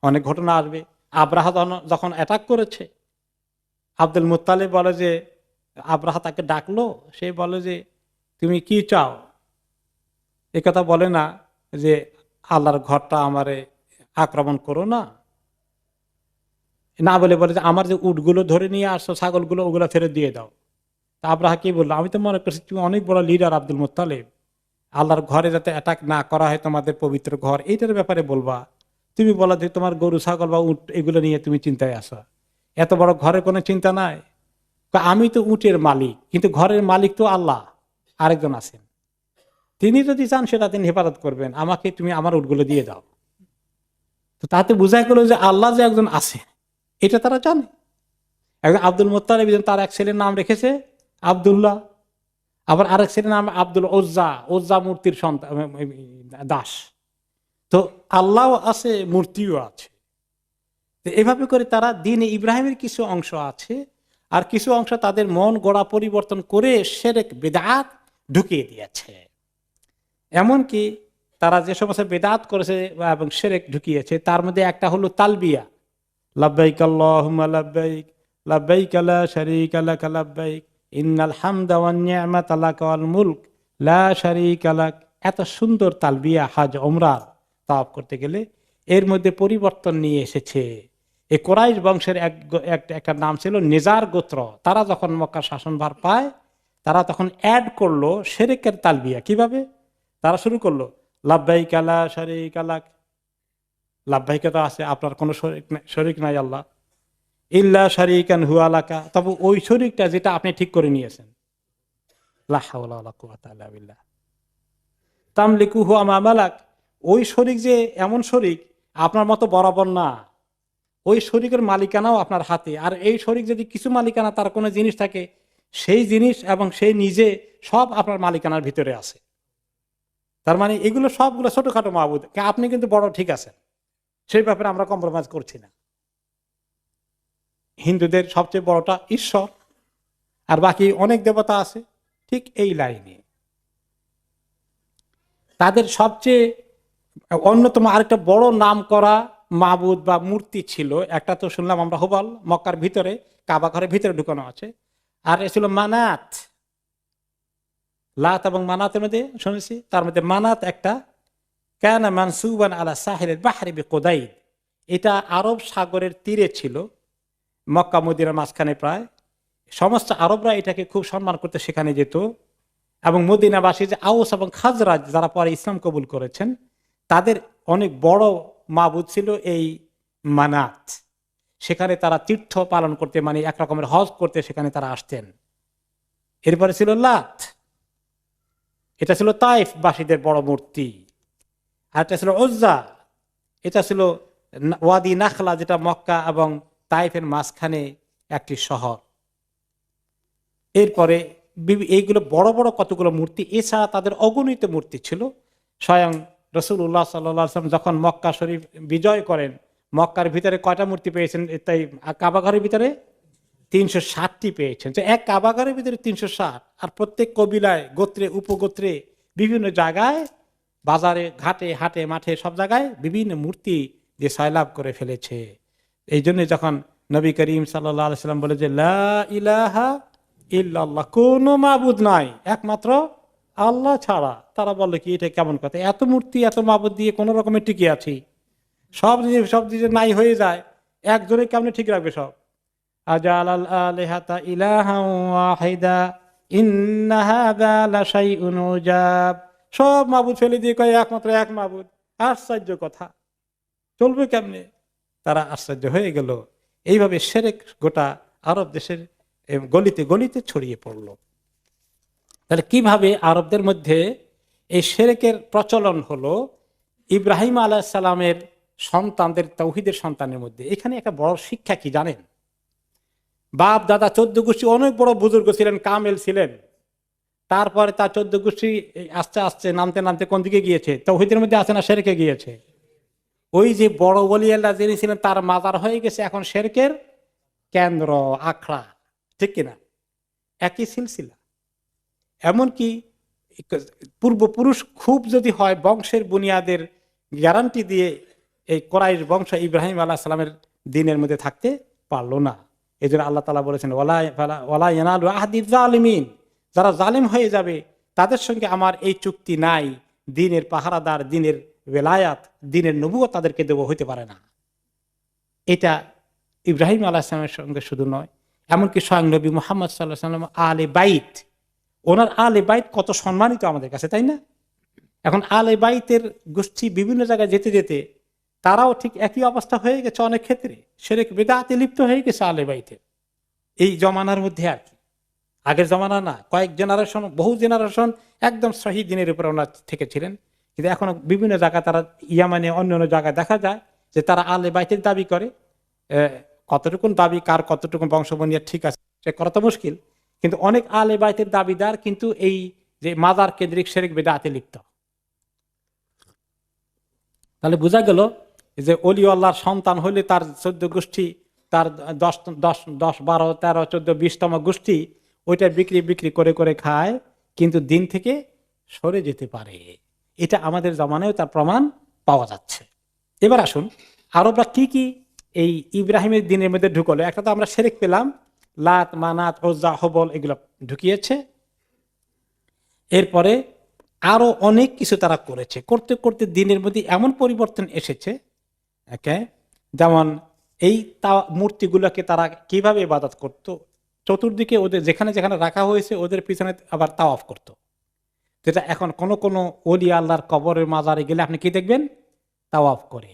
অনেক ঘটনা আসবে। আব্রাহা যখন অ্যাটাক করেছে, আব্দুল মুত্তালিব বলে যে, আব্রাহা তাকে ডাকলো, সে বলে যে তুমি কি চাও, এ কথা বলে না যে আল্লাহর ঘরটা আমারে আক্রমণ করো না, না বলে বলে যে আমার যে উটগুলো ধরে নিয়ে আসছো, ছাগলগুলো, ওগুলো ফেরত দিয়ে দাও। তা আব্রাহা কি বললো, আমি তো মনে করছি তুমি অনেক বড় লিডার আব্দুল মুত্তালিব, আল্লাহর ঘরে যাতে অ্যাটাক না করা হয়, তোমাদের পবিত্র ঘর, এইটার ব্যাপারে বলবা। তুমি বলা যে তোমার গরু ছাগল বা উট এগুলো নিয়ে তুমি চিন্তায় আসো, এত বড় ঘরের কোনো চিন্তা নাই। আমি তো উটের মালিক, কিন্তু ঘরের মালিক তো আল্লাহ, আরেকজন আছেন, তিনি যদি চান সেটা তিনি হেফাজত করবেন, আমাকে তুমি আমার উটগুলো দিয়ে দাও। তো তাতে বোঝা গেল যে আল্লাহ যে একজন আছে এটা তারা জানে। একজন আব্দুল মুত্তালিব, তার এক ছেলের নাম রেখেছে আব্দুল্লাহ, আবার আরেক ছেলের নাম আব্দুল ওজ্জা, ওজ্জা মূর্তির সন্তান, দাস। তো আল্লাহ আছে, মূর্তিও আছে। তো এভাবে করে তারা দ্বীনে ইব্রাহিমের কিছু অংশ আছে, আর কিছু অংশ তাদের মন গড়া পরিবর্তন করে শিরক বিদআত ঢুকিয়ে দিয়েছে। এমনকি তারা যে সমস্ত বিদআত করেছে এবং শিরক ঢুকিয়েছে, তার মধ্যে একটা হলো তালবিয়া, লাব্বাইক আল্লাহুম্মা লাব্বাইক, লাব্বাইক লা শারীকা লাক লাব্বাইক, ইন্নাল হামদা ওয়ান নি'মাতা লাকা ওয়াল মুলক লা শারীকা লাক। এত সুন্দর তালবিয়া হজ ওমরাহ তাওয়াফ করতে গেলে এর মধ্যে পরিবর্তন নিয়ে এসেছে। এই কুরাইশ বংশের একটা নাম ছিল নিজার গোত্র, তারা যখন মক্কার শাসনভার পায়, তারা তখন অ্যাড করলো শিরকের তালবিয়া। কিভাবে তারা শুরু করলো, লাব্বাইক লা শারীকা লাক, লাব্বাইকে তো আছে, আপনার কোনো শরীক নাই আল্লাহ, ইল্লা শারীকান হুয়া লাকা, তবে ওই শরীকটা যেটা আপনি ঠিক করে নিয়েছেন, লা হাওলা ওয়ালা কুওয়াতা ইল্লা বিল্লাহ, তামলিকু হুয়া মা মালাক, ওই শরীক যে এমন শরীক আপনার মতো বরাবর না, ওই শরীকের মালিকানাও আপনার হাতে। আর এই শরীক যদি কিছু মালিকানা তার কোনো জিনিস থাকে, সেই জিনিস এবং সেই নিজে সব আপনার মালিকানার ভিতরে আছে। তার মানে এগুলো সবগুলো ছোটখাটো মাবুদ, আপনি কিন্তু বড় ঠিক আছেন, সেই ব্যাপারে আমরা কম্প্রোমাইজ করছি না। হিন্দুদের সবচেয়ে বড়টা ঈশ্বর, আর বাকি অনেক দেবতা আছে। ঠিক এই লাইনে তাদের সবচেয়ে অন্যতম আরেকটা বড় নাম করা মাবুদ বা মূর্তি ছিল, একটা তো শুনলাম আমরা হুবল, মক্কার ভিতরে কাবা ঘরের ভিতরে ঢুকানো আছে। আর এ ছিল মানাত, লাত এবং মানাতের মধ্যে শুনেছি, তার মধ্যে মানাত একটা, কানা মানসুবান আলা সাহিলের বাহরি বিকুদাইদ, এটা আরব সাগরের তীরে ছিল, মক্কা মদিনার মাঝখানে প্রায়। সমস্ত আরবরা এটাকে খুব সম্মান করতে সেখানে যেত, এবং মদিনাবাসী যে আউস এবং খাজরাজ যারা পরে ইসলাম কবুল করেছেন, তাদের অনেক বড় মাবুদ ছিল এই মানাত। সেখানে তারা তীর্থ পালন করতে, মানে এক রকমের হজ করতে সেখানে তারা আসতেন। এরপরে ছিল লাত, এটা ছিল তাইফ বাসীদের বড় মূর্তি। আর এটা ছিল উজ্জা, এটা ছিল ওয়াদি নাখলা, যেটা মক্কা এবং তাইফের মাঝখানে একটি শহর। এরপরে এইগুলো বড় বড় কতগুলো মূর্তি, এছাড়া তাদের অগণিত মূর্তি ছিল। স্বয়ং রাসূলুল্লাহ সাল্লাল্লাহু আলাইহি ওয়াসাল্লাম যখন মক্কা শরীফ বিজয় করেন, মক্কার ভিতরে কয়টা মূর্তি পেয়েছেন? তাই কাবাঘরের ভিতরে 360টি পেয়েছেন। তো এক কাবাঘরের ভিতরে 360, আর প্রত্যেক কবিলায়, গোত্রে, উপগোত্রে, বিভিন্ন জায়গায়, বাজারে, ঘাটে, হাটে, মাঠে, সব জায়গায় বিভিন্ন মূর্তি যে সয়লাভ করে ফেলেছে। এই জন্য যখন নবী করিম সাল্লাল্লাহু আলাইহি ওয়াসাল্লাম বলে যে লা ইলাহা ইল্লাল্লাহ, কোনো মাবুদ নাই একমাত্র আল্লাহ ছাড়া, তারা বললো কি এটা কেমন কথা, এত মূর্তি এত মাবুদ দিয়ে কোন রকমের টিকে আছি, সব যদি নাই হয়ে যায়, একজনে কেমনে ঠিক রাখবে সব? আজালাল আলিহাতা ইলাহা ওয়াহিদা ইন্না হাযা লাশাইউন উজাব, সব মাবুদ ফেলে দিয়ে কয় একমাত্র এক মাবুদ, আশ্চর্য কথা, চলবে কেমনে? তারা আশ্চর্য হয়ে গেল। এইভাবে শিরক গোটা আরব দেশের গলিতে গলিতে ছড়িয়ে পড়লো। তাহলে কিভাবে আরবদের মধ্যে এই শিরকের প্রচলন হলো? ইব্রাহিম আলাইহিস সালামের সন্তানদের, তাওহীদের সন্তানের মধ্যে। এখানে একটা বড় শিক্ষা কি জানেন? বাপ দাদা 14 গোষ্ঠী অনেক বড় বুজুর্গ ছিলেন, কামেল ছিলেন। তারপরে তার 14 গোষ্ঠী আস্তে আস্তে নামতে নামতে কোন দিকে গিয়েছে? তাওহীদের মধ্যে আছে না শিরকে গিয়েছে? ওই যে বড় ওলি আল্লাহ যিনি ছিলেন তার মাজার হয়ে গেছে এখন শিরকের কেন্দ্র, আখড়া। ঠিক কিনা? একই সিলসিলা। এমনকি পূর্বপুরুষ খুব যদি হয়, বংশের বুনিয়াদের গ্যারান্টি দিয়ে এই কোরাইশ বংশ ইব্রাহিম আলাইহিস সালামের দিনের মধ্যে থাকতে পারলো না। এই জন্য আল্লাহ তাআলা বলেছেন, ওয়ালা ইয়ানালু আহদি যালিমিন, যারা জালিম হয়ে যাবে তাদের সঙ্গে আমার এই চুক্তি নাই। দ্বীনের পাহারাদার, দ্বীনের ওয়ালায়াত, দ্বীনের নবুয়ত তাদেরকে দেব, হইতে পারে না। এটা ইব্রাহিম আলাইহিস সালামের সঙ্গে শুধু নয়, এমনকি স্বয়ং নবী মুহাম্মদ সাল্লাল্লাহু আলাইহি ওয়াসাল্লাম আলে বাইত, ওনার আলে বাইত কত সম্মানিত আমাদের কাছে, তাই না? এখন আলে বাইতের গোষ্ঠী বিভিন্ন জায়গায় যেতে যেতে তারাও ঠিক একই অবস্থা হয়ে গেছে। অনেক ক্ষেত্রে শিরক বিদআতে লিপ্ত হয়ে গেছে আলে বাইতের এই জমানার মধ্যে আর কি। আগের জমানা না, কয়েক জেনারেশন, বহু জেনারেশন একদম সহি দ্বীনের উপরে ওনার থেকে ছিলেন। কিন্তু এখনো বিভিন্ন জায়গায় তারা, ইয়ামানে অন্যান্য জায়গায় দেখা যায় যে তারা আলে বাইতের দাবি করে। কতটুকুন দাবি, কার কতটুকুন বংশবনিয়া ঠিক আছে সে করা তো মুশকিল, কিন্তু অনেক আলে বাইতের দাবিদার কিন্তু এই যে মাজার কেন্দ্রিক শিরক বিদআতে লিপ্ত। তাহলে বোঝা গেল যে ওলি আল্লাহর সন্তান হলে তার 14 গোষ্ঠী, তার 10, 12, 13, 14, 20তম গোষ্ঠী ওইটা বিক্রি করে করে খায়, কিন্তু দিন থেকে সরে যেতে পারে। এটা আমাদের জমানায় তার প্রমাণ পাওয়া যাচ্ছে। এবার আসুন, আরবরা কি কি এই ইব্রাহিমের দিনের মধ্যে ঢুকলো। একটা তো আমরা শিরক পেলাম, লাত, মানাত, উজ্জা, হুবল এগুলো ঢুকিয়েছে। এরপরে আরো অনেক কিছু তারা করেছে। করতে করতে দিনের মধ্যে এমন পরিবর্তন এসেছে, যেমন এই মূর্তিগুলোকে তারা কিভাবে ইবাদত করত, চতুর্দিকে ওদের যেখানে যেখানে রাখা হয়েছে ওদের পিছনে আবার তাওয়াফ করত। যেটা এখন কোন কোন ওলি আল্লাহর কবরের মাজারে গেলে আপনি কি দেখবেন? তাওয়াফ করে।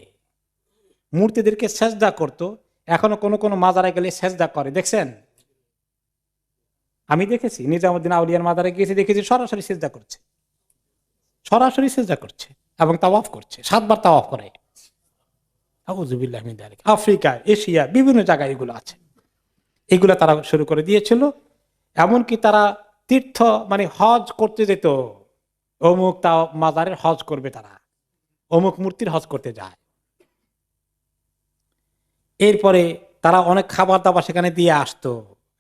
মূর্তিদেরকে সেজদা করত, এখনো কোন কোন মাজারে গেলে সেজদা করে, দেখছেন? আমি দেখেছি, নিজামুদ্দিন আউলিয়ার মাজারে গিয়েছি, দেখেছি সরাসরি সেজদা করছে, সরাসরি সেজদা করছে এবং তাওয়াফ করছে, 7 বার তাওয়াফ করে। আউযুবিল্লাহ মিন যালিক। আফ্রিকা, এশিয়া বিভিন্ন জায়গায় এগুলো আছে। এগুলো তারা শুরু করে দিয়েছিল। এমনকি তারা তীর্থ মানে হজ করতে যেত, অমুক তা মাজারের হজ করবে, তারা অমুক মূর্তির হজ করতে যায়। এরপরে তারা অনেক খাবার দাবার সেখানে দিয়ে আসতো,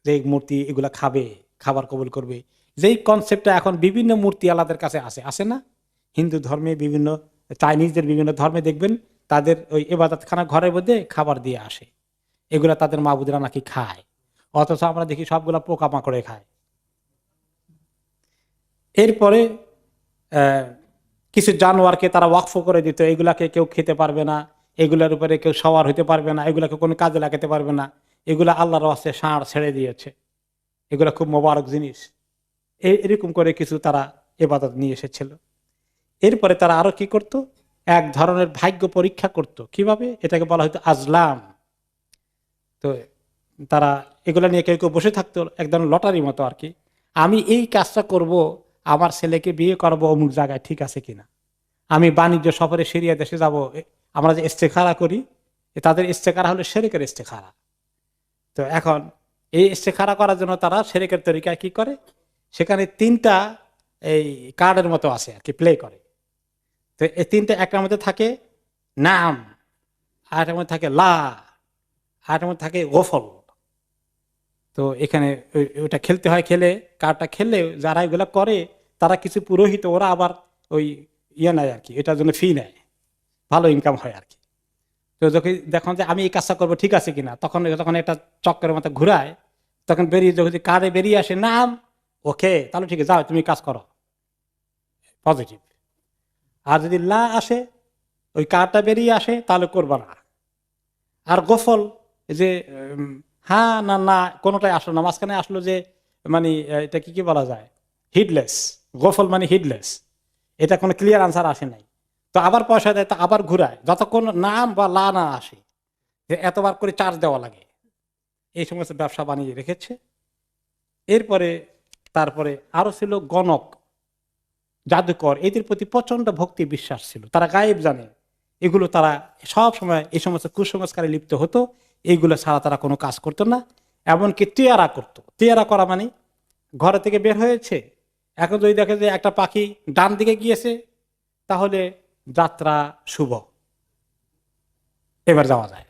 যে মূর্তি এগুলা খাবে, খাবার কবুল করবে। যেই কনসেপ্টটা এখন বিভিন্ন মূর্তি আলাদের কাছে আসে না? হিন্দু ধর্মে, বিভিন্ন চাইনিজদের বিভিন্ন ধর্মে দেখবেন তাদের ওই ইবাদতখানা ঘরের মধ্যে খাবার দিয়ে আসে, এগুলা তাদের মাবুদরা নাকি খায়, অথচ আমরা দেখি সবগুলা পোকামাকড়ে খায়। এরপরে কিছু জানোয়ারকে তারা ওয়াকফ করে দিত, এগুলাকে কেউ খেতে পারবে না, এগুলার উপরে কেউ সওয়ার হইতে পারবে না, এগুলাকে কোনো কাজে লাগাতে পারবে না, এগুলা আল্লাহর ওয়াস্তে ষাঁড় ছেড়ে দিয়েছে, এগুলা খুব মোবারক জিনিস। এরকম করে কিছু তারা ইবাদত নিয়ে এসেছিল। এরপরে তারা আরো কি করত? এক ধরনের ভাগ্য পরীক্ষা করত। কিভাবে? এটাকে বলা হয়তো আজলাম। তো তারা এগুলা নিয়ে কেউ কেউ বসে থাকতো, এক ধরনের লটারি মতো আর কি। আমি এই কাজটা করব, আমার ছেলেকে বিয়ে করবো অমুক জায়গায়, ঠিক আছে কিনা? আমি বাণিজ্য সফরে সিরিয়া দেশে যাব, আমরা যে ইস্তেখারা করি, তাদের ইস্তেখারা হলো শিরকের ইস্তেখারা। তো এখন এই ইস্তেখারা করার জন্য তারা শিরকের তরিকায় কি করে, সেখানে 3টা এই কার্ডের মতো আছে আর কি, প্লে করে। তো এই 3টা, একটার মধ্যে থাকে নাম, আরেকটার মধ্যে থাকে লা, আরেকটার মধ্যে থাকে গোফল। তো এখানে ওটা খেলতে হয়। খেলে কার্ডটা খেললে যারা এগুলা করে তারা কিছু পুরোহিত, ওরা আবার ওই নেয় আর কি, এটার জন্য ফি নেয়, ভালো ইনকাম হয় আর কি। তো যখন দেখুন যে আমি এই কাজটা করবো, ঠিক আছে কিনা, তখন একটা চক্করের মতো ঘুরায়, তখন বেরিয়ে যখন কার্ডে বেরিয়ে আসে নাম, ওকে তাহলে ঠিক আছে, যাও তুমি কাজ করো, পজিটিভ। আর যদি লা আসে, ওই কার্ডটা বেরিয়ে আসে, তাহলে করবা না। আর গোফল, যে হ্যাঁ না না কোনোটাই আসলো না, মাঝখানে আসলো যে মানে এটা কি বলা যায়, হিডলেস। গোফল মানে হিডলেস, এটা কোনো ক্লিয়ার আনসার আসে নাই। তো আবার পয়সা দেয়, তো আবার ঘুরায়, যতক্ষণ নাম বা লা না আসে। যে এতবার করে চার্জ দেওয়া লাগে, এই সমস্ত ব্যবসা বানিয়ে রেখেছে। এরপরে তারপরে আরো ছিল গণক, জাদুকর, এদের প্রতি প্রচন্ড ভক্তি বিশ্বাস ছিল, তারা গায়েব জানে, এগুলো তারা সব সময় এই সমস্ত কুসংস্কারে লিপ্ত হতো, এইগুলো ছাড়া তারা কোনো কাজ করতো না। এমনকি টিয়ারা করতো। টিয়ারা করা মানে ঘরে থেকে বের হয়েছে, এখন যদি দেখে যে একটা পাখি ডান দিকে গিয়েছে তাহলে যাত্রা শুভ, এবার যাওয়া যায়।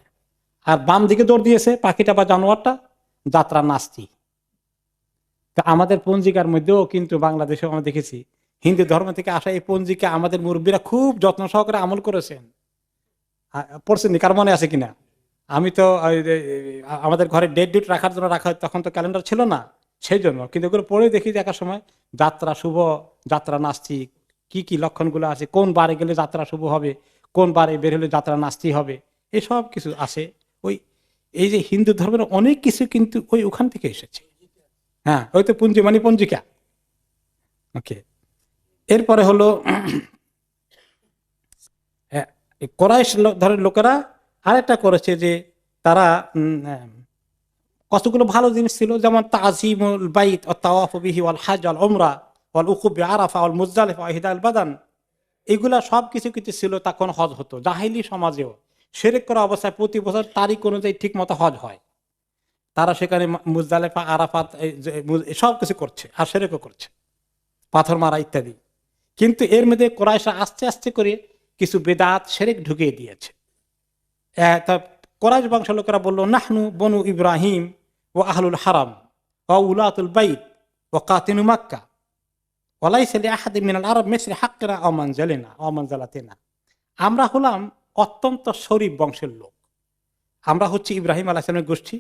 আর বাম দিকে দৌড় দিয়েছে পাখিটা বা জানোয়ারটা, যাত্রা নাস্তি। তা আমাদের পঞ্জিকার মধ্যেও কিন্তু বাংলাদেশেও আমরা দেখেছি হিন্দু ধর্ম থেকে আসা এই পঞ্জিকা আমাদের মুরব্বীরা খুব যত্ন সহকারে আমল করেছেন। পড়ছেন কার মনে আছে কিনা? আমি তো আমাদের ঘরে ডেট রাখার জন্য রাখা হয়, তখন তো ক্যালেন্ডার ছিল না, সেই জন্য। কিন্তু ওগুলো পড়ে দেখি দেখার সময় যাত্রা শুভ, যাত্রা নাস্তিক, কি কি লক্ষণগুলো আছে, কোন বারে গেলে যাত্রা শুভ হবে, কোন বারে বের হলে যাত্রা নাস্তি হবে, এসব কিছু আছে। ওই এই যে হিন্দু ধর্মের অনেক কিছু কিন্তু ওখান থেকে এসেছে। হ্যাঁ, ওই তো পুঞ্জি মানে পঞ্জিকা। ওকে, এরপরে হলো কোরাইশ ধরেন লোকেরা আরেকটা করেছে যে তারা কতগুলো ভালো জিনিস ছিল, যেমন তাজিমুল বাইত ও তাওয়াফ বিহি ওয়াল হজ ওয়াল উমরা ওয়াল উকুব বিআরাফা ওয়াল মুজদালিফা ওয়া ইহদাল বাদান, এগুলা সব কিছু কিছু ছিল তখন হজ হতো। জাহিলি সমাজেও শিরক করা অবস্থায় প্রতি বছর তারিখ অনুযায়ী ঠিক মতো হজ হয়, তারা সেখানে মুজদালিফা আরাফাত সব কিছু করছে আর শিরকও করছে, পাথর মারা ইত্যাদি। কিন্তু এর মধ্যে কোরাইশরা আস্তে আস্তে করে কিছু বেদাত শিরক ঢুকিয়ে দিয়েছে। কোরাইশ বংশ লোকেরা বললো, নাহনু বনু ইব্রাহিম ও আহলুল হারাম ও উলাতুল বাইত ও কাতিনু মাক্কা ওয়ালাইসা লিআহাদিন মিনাল আরব মিসলি হাক্কিনা আও মানজালিনা আও মানজালাতিনা। আমরা হলাম অত্যন্ত শরীফ বংশের লোক, আমরা হচ্ছে ইব্রাহিম আলাইহিস সালামের গোষ্ঠী,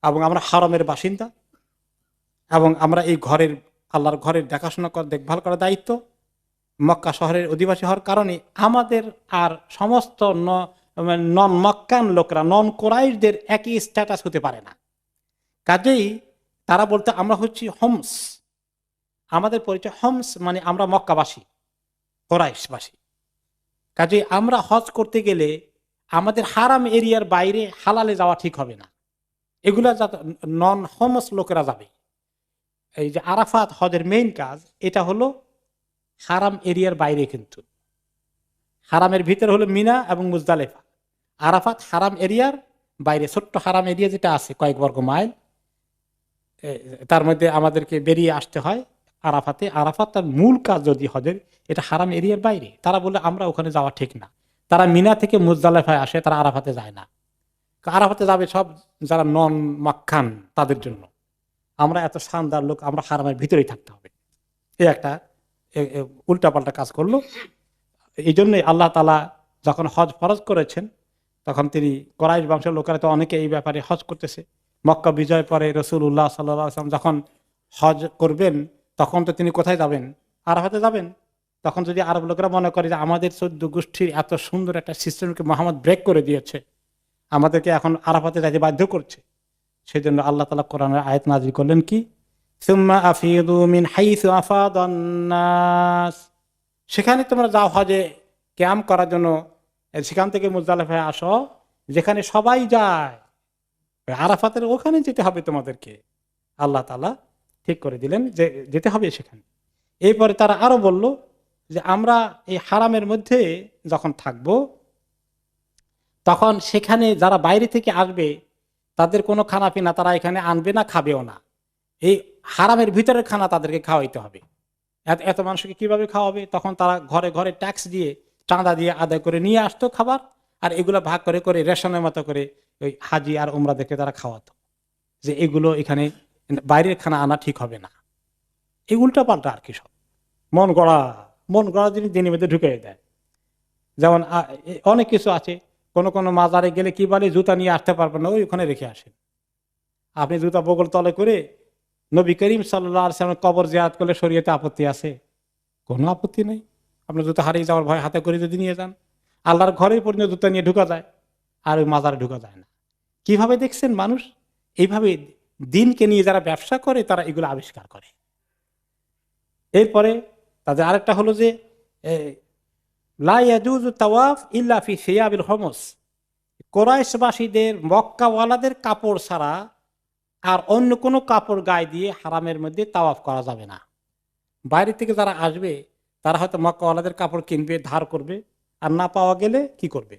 এবং আমরা হারামের বাসিন্দা, এবং আমরা এই ঘরের আল্লাহর ঘরের দেখাশোনা দেখভাল করার দায়িত্ব মক্কা শহরের অধিবাসী হওয়ার কারণে আমাদের আর সমস্ত নন মক্কান লোকরা, নন কোরাইশদের একই স্ট্যাটাস হতে পারে না। কাজেই তারা বলতে আমরা হচ্ছি হোমস, আমাদের পরিচয় হোমস মানে আমরা মক্কাবাসী, কোরাইশবাসী। কাজেই আমরা হজ করতে গেলে আমাদের হারাম এরিয়ার বাইরে হালালে যাওয়া ঠিক হবে না, এগুলা নন হোমস লোকেরা যাবে। এই যে আরাফাত হজের মেইন কাজ, এটা হলো হারাম এরিয়ার বাইরে, কিন্তু হারামের ভিতরে হলো মিনা এবং মুজদালিফা, আরাফাত হারাম এরিয়ার বাইরে ছোট্ট হারাম এরিয়া যেটা আছে কয়েক বর্গ মাইল, তার মধ্যে আমাদেরকে বেরিয়ে আসতে হয় আরাফাতে। আরাফাত তার মূল কাজ যদি হজের, এটা হারাম এরিয়ার বাইরে। তারা বলে আমরা ওখানে যাওয়া ঠিক না, তারা মিনা থেকে মুজদালিফায় আসে, তারা আরাফাতে যায় না। আরাফাতে যাবে সব যারা নন মাক্কান তাদের জন্য, আমরা এত শানদার লোক, আমরা হারামের ভিতরেই থাকতে হবে। এই একটা উল্টাপাল্টা কাজ করলো। এই জন্যই আল্লাহ তাআলা যখন হজ ফরজ করেছেন, তখন তিনি কোরাইশ বংশের লোকেরা তো অনেকে এই ব্যাপারে হজ করতেছে। মক্কা বিজয় পরে রাসূলুল্লাহ সাল্লাল্লাহু আলাইহি ওয়াসাল্লাম যখন হজ করবেন, তখন তো তিনি কোথায় যাবেন? আরাফাতে যাবেন। তখন যদি আরব লোকেরা মনে করে যে আমাদের 14 গোষ্ঠীর এত সুন্দর একটা সিস্টেমকে মুহাম্মদ ব্রেক করে দিয়েছে, আমাদেরকে এখন আরাফাতে যাইতে বাধ্য করছে, সেজন্য আল্লাহ তাআলা কোরআনের আয়াত নাযিল করলেন কি, সুম্মা আফিদু মিন হাইসু আফাদান নাস, সেখানে তোমরা যাও হজে ক্যাম্প করার জন্য, সেখান থেকে মুজদালিফায় আসো, যেখানে সবাই যায়, আরাফাতের ওখানে যেতে হবে তোমাদেরকে। আল্লাহ তাআলা ঠিক করে দিলেন যে যেতে হবে সেখানে। এরপরে তারা আরো বলল যে আমরা এই হারামের মধ্যে যখন থাকব, তখন সেখানে যারা বাইরে থেকে আসবে তাদের কোনো খানা পিনা তারা এখানে আনবে না, খাবেও না। এই হারামের ভিতরের খানা তাদেরকে খাওয়াইতে হবে। এত মানুষকে কিভাবে খাওয়াবে? তখন তারা ঘরে ঘরে ট্যাক্স দিয়ে, চাঁদা দিয়ে আদায় করে নিয়ে আসতো খাবার, আর এগুলো ভাগ করে করে রেশনের মতো করে ওই হাজি আর উমরাদেরকে তারা খাওয়াতো, যে এগুলো এখানে বাইরের খানা আনা ঠিক হবে না। এই উল্টা পাল্টা আর কি, সব মন গড়া জিনিস দিনের মধ্যে ঢুকে দেয়। যেমন অনেক কিছু আছে, কোন কোন মাজারে গেলে কি বলে, জুতা নিয়ে আসতে পারবেন না, ওই ওখানে রেখে আসেন। আপনি জুতা বগল তলে করে নবী করিম সাল্লাল্লাহু আলাইহি ওয়াসাল্লামের কবর জিয়ারত করলে শরীয়তে আপত্তি আছে? কোনো আপত্তি নেই। আপনার জুতা হারিয়ে যাওয়ার ভয় হাতে করে যদি নিয়ে যান, আল্লাহর ঘরেই পর্যন্ত জুতা নিয়ে ঢুকা যায়, আর ওই মাজারে ঢুকা যায় না। কিভাবে দেখছেন মানুষ এইভাবে দিনকে নিয়ে যারা ব্যবসা করে, তারা এগুলো আবিষ্কার করে। এরপরে তাদের আরেকটা হলো যে লা ইয়াজুজু তাওয়াফ ইল্লা ফি সিয়াবিল হুমস, কুরাইশবাসীদের মক্কাওয়ালাদের কাপড় ছাড়া আর অন্য কোনো কাপড় গায়ে দিয়ে হারামের মধ্যে তাওয়াফ করা যাবে না। বাইরে থেকে যারা আসবে তারা হয়তো মক্কাওয়ালাদের কাপড় কিনবে, ধার করবে, আর না পাওয়া গেলে কি করবে?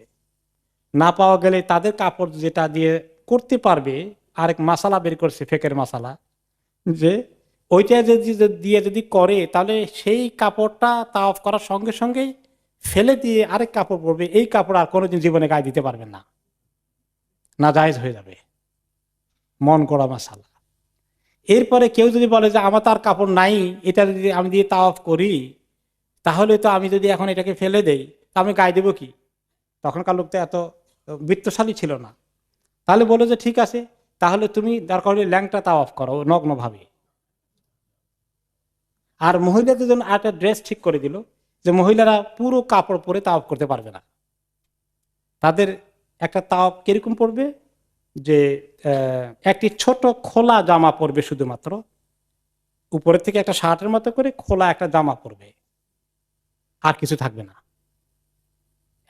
না পাওয়া গেলে তাদের কাপড় যেটা দিয়ে করতে পারবে, আরেক মাসালা বের করছে, ফেকের মাসালা, যে ওইটা দিয়ে যদি করে তাহলে সেই কাপড়টা তাওয়াফ করার সঙ্গে সঙ্গেই ফেলে দিয়ে আরেক কাপড় পরবে, এই কাপড় আর কোনোদিন জীবনে গায়ে দিতে পারবে না, না জায়েজ হয়ে যাবে। মন গড়া মাসালা। এরপরে কেউ যদি বলে যে আমার তার কাপড় নাই, এটা যদি আমি দিয়ে তাওয়াফ করি, তাহলে তো আমি যদি এখন এটাকে ফেলে দেই তা আমি গায়ে দেবো কি? তখনকার লোক তো এত বৃত্তশালী ছিল না। তাহলে বলো যে ঠিক আছে, তাহলে তুমি দরকার হলে ল্যাংটা তাওয়াফ করো নগ্নভাবে। আর মহিলাদের জন্য একটা ড্রেস ঠিক করে দিল যে মহিলারা পুরো কাপড় পরে তাওয়াফ করতে পারবে না। তাদের একটা তাওয়াফ কিরকম পড়বে, যে একটি ছোট খোলা জামা পরবে, শুধুমাত্র উপরের থেকে একটা শার্টের মতো করে খোলা একটা জামা পরবে, আর কিছু থাকবে না।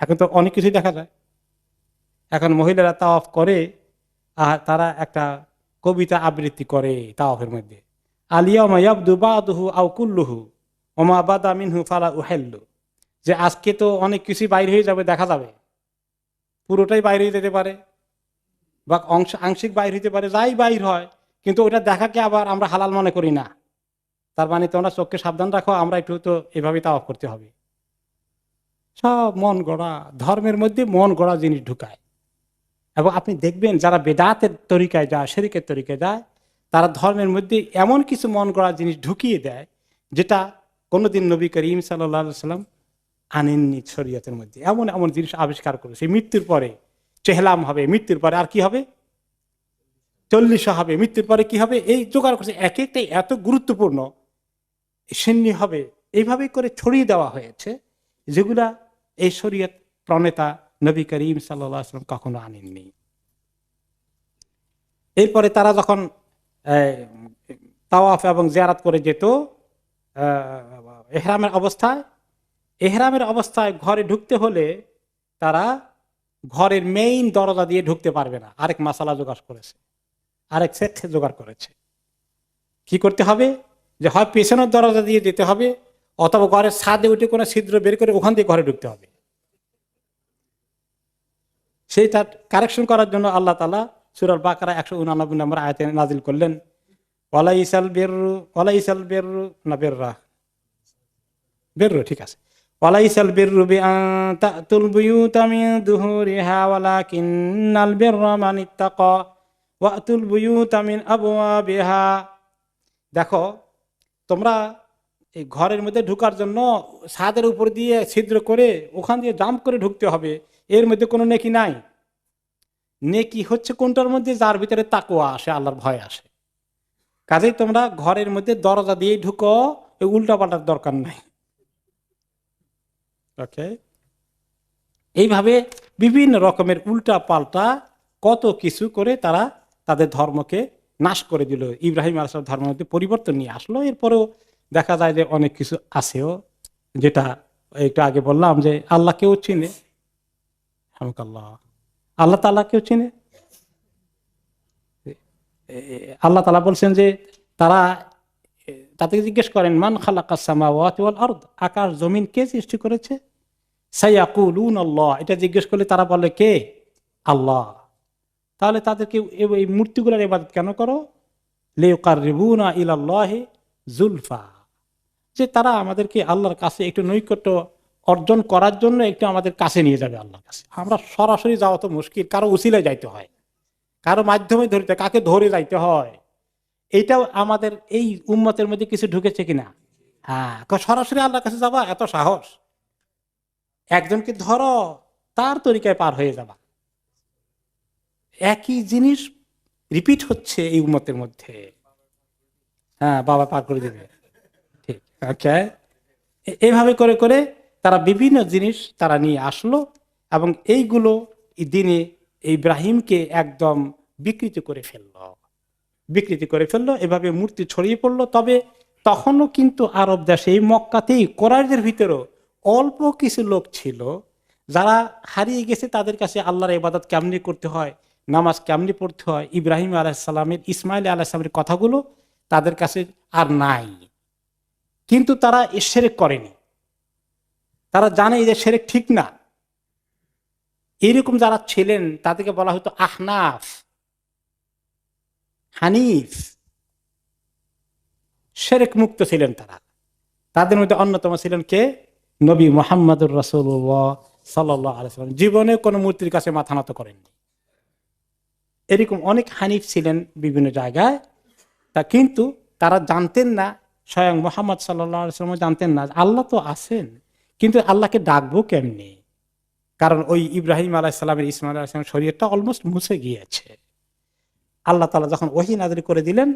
এখন তো অনেক কিছুই দেখা যায়। এখন মহিলারা তাওয়াফ করে আর তারা একটা কবিতা আবৃত্তি করে তাওয়াফের মধ্যে, আলিয়ামা ইয়াবদু বাদুহু আও কুল্লুহু ওমা বাদা মিনহু ফালা উহিল্লু, যে আজকে তো অনেক কিছুই বাইরে হয়ে যাবে, দেখা যাবে, পুরোটাই বাইরে হয়ে যেতে পারে বা আংশিক বাইর হইতে পারে, যাই বাইর হয়, কিন্তু ওটা দেখাকে আবার আমরা হালাল মনে করি না। তার মানে তোমরা চোখকে সাবধান রাখো, আমরা একটু তো এভাবে তাওয়াফ করতে হবে। সব মন গড়া, ধর্মের মধ্যে মন গড়া জিনিস ঢুকায়। এবং আপনি দেখবেন যারা বেদাতের তরিকায় যায়, শিরকের তরিকায় যায়, তারা ধর্মের মধ্যে এমন কিছু মন গড়া জিনিস ঢুকিয়ে দেয় যেটা কোনোদিন নবী করিম সাল্লাল্লাহু আলাইহি ওয়াসাল্লাম আনেননি শরীয়তের মধ্যে। এমন এমন জিনিস আবিষ্কার করেছে। মৃত্যুর পরে চেহলাম হবে, মৃত্যুর পরে আর কি হবে, 40 হবে, মৃত্যুর পরে কি হবে, এই জোগাড় করছে। এক একটাই এত গুরুত্বপূর্ণ, সিন্নি হবে, এইভাবে করে ছড়িয়ে দেওয়া হয়েছে, যেগুলা এই শরীয়ত প্রণেতা নবী করিম সাল্লাল্লাহু আলাইহি ওয়াসাল্লাম কখনো আনেননি। এরপরে তারা যখন তাওয়াফ এবং জিয়ারত করে যেত এহরামের অবস্থায় ঘরে ঢুকতে হলে তারা ঘরের মেইন দরজা দিয়ে ঢুকতে পারবে না। আরেক মাসালা জোগাড় করেছে, আরেক সেট জোগাড় করেছে। কি করতে হবে, যে হয় পেছনের দরজা দিয়ে যেতে হবে, অথবা ঘরের ছাদে উঠে কোনো ছিদ্র বের করে ওখান দিয়ে ঘরে ঢুকতে হবে। সেইটা কারেকশন করার জন্য আল্লাহ তাআলা সূরা বাকারা 189 নম্বর আয়াতে নাজিল করলেন, ওয়ালাইসাল বিররু না বিররা, বিররু ঠিক আছে, ওয়ালাইসাল বিররু বিআন তাতুল বুয়ুতা মিন দুহুরিহা ওয়ালাকিন্নাল বিররা মান ইত্তাকা ওয়াতুল বুয়ুতা মিন আবওয়াবিহা। দেখো, তোমরা এই ঘরের মধ্যে ঢোকার জন্য ছাদের উপর দিয়ে ছিদ্র করে ওখান দিয়ে জাম্প করে ঢুকতে হবে, এর মধ্যে কোনো নেকি নাই। নেকি হচ্ছে কোনটার মধ্যে, যার ভিতরে তাকওয়া আসে, আল্লাহর ভয় আসে। কাজেই তোমরা ঘরের মধ্যে দরজা দিয়ে ঢুকো, উল্টা পাল্টার দরকার নাই। ওকে, এইভাবে বিভিন্ন রকমের উল্টা পাল্টা কত কিছু করে তারা তাদের ধর্মকে নাশ করে দিল। ইব্রাহিম আলাইহিস সালাম ধর্মের মধ্যে পরিবর্তন নিয়ে আসলো। এরপরেও দেখা যায় যে অনেক কিছু আছেও, যেটা একটু আগে বললাম যে আল্লাহ কেউ চিনে, আল্লাহ তাআলা কেউ চিনে। আল্লাহ তাআলা বলছেন যে তারা তাদেরকে জিজ্ঞেস করেন, মান খালাকাস সামাওয়াতি ওয়াল আরদ, আকাশ জমিন কে সৃষ্টি করেছে? সায়াকুলুনা আল্লাহ, এটা জিজ্ঞেস করলে তারা বলে কে? আল্লাহ। তাহলে তাদেরকে এই মূর্তিগুলোর ইবাদত কেন করো? লিয়ুকাররিবুনা ইলাল্লাহি যুলফা, যে তারা আমাদেরকে আল্লাহর কাছে একটু নৈকট্য অর্জন করার জন্য একটু আমাদের কাছে নিয়ে যাবে আল্লাহর কাছে। আমরা সরাসরি যাওয়া তো মুশকিল, কারো উসিলায় যাইতে হয়, কারো মাধ্যমে ধরতে, কাকে ধরে যাইতে হয়। এইটাও আমাদের এই উম্মতের মধ্যে কিছু ঢুকেছে কিনা? হ্যাঁ, সরাসরি আল্লাহর কাছে যাবা এত সাহস, একজনকে ধরো তার তরিকায় পার হয়ে যাবা। একই জিনিস রিপিট হচ্ছে এই উম্মতের মধ্যে। হ্যাঁ, বাবা পার করে দেবে, ঠিক। ওকে, এইভাবে করে করে তারা বিভিন্ন জিনিস তারা নিয়ে আসলো, এবং এইগুলো দিনে ইব্রাহিমকে একদম বিকৃত করে ফেললো। এভাবে মূর্তি ছড়িয়ে পড়লো। তবে তখনও কিন্তু আরব দেশে, এই মক্কাতেই কোরাইশদের ভিতরেও অল্প কিছু লোক ছিল যারা হারিয়ে গেছে তাদের কাছে আল্লাহর ইবাদত কেমনি করতে হয়, নামাজ কেমনি পড়তে হয়, ইব্রাহিম আলাইসাল্লামের, ইসমাইল আলাইসালামের কথাগুলো তাদের কাছে আর নাই। কিন্তু তারা এ শিরক করেনি, তারা জানে যে শিরক ঠিক না। এইরকম যারা ছিলেন তাদেরকে বলা হতো আহনাফ, হানিফ, শিরক মুক্ত ছিলেন তারা। তাদের মধ্যে অন্যতম ছিলেন কে? নবী মুহাম্মদুর রাসূলুল্লাহ সাল্লাল্লাহু আলাইহি ওয়াসাল্লাম। জীবনে কোনো মূর্তির কাছে মাথা নত করেননি। এরকম অনেক হানিফ ছিলেন বিভিন্ন জায়গায়। তা কিন্তু তারা জানতেন না, স্বয়ং মুহাম্মদ সাল্লাল্লাহু আলাইহি ওয়াসাল্লাম জানতেন না আল্লাহ তো আছেন, কিন্তু আল্লাহকে ডাকবো কেমনে? কারণ ওই ইব্রাহিম আলাইহিস সালামের, ইসমাইল আলাইহিস সালামের শরীরটা অলমোস্ট মুছে গিয়েছে। আল্লাহ তাআলা যখন ওহী নাযিল করে দিলেন,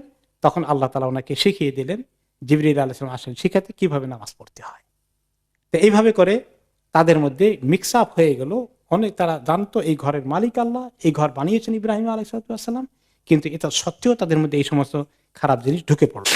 তখন আল্লাহ তাআলা ওনাকে শিখিয়ে দিলেন, জিবরীল আলাইহিস সালাম আসেন শিখাতে কিভাবে নামাজ পড়তে হয়। তো এইভাবে করে তাদের মধ্যে মিক্স আপ হয়ে গেল। অনেক তারা জানতো এই ঘরের মালিক আল্লাহ, এই ঘর বানিয়েছেন ইব্রাহিম আলাইহিস সালাম, কিন্তু এটা সত্ত্বেও তাদের মধ্যে এই সমস্ত খারাপ জিনিস ঢুকে পড়ল।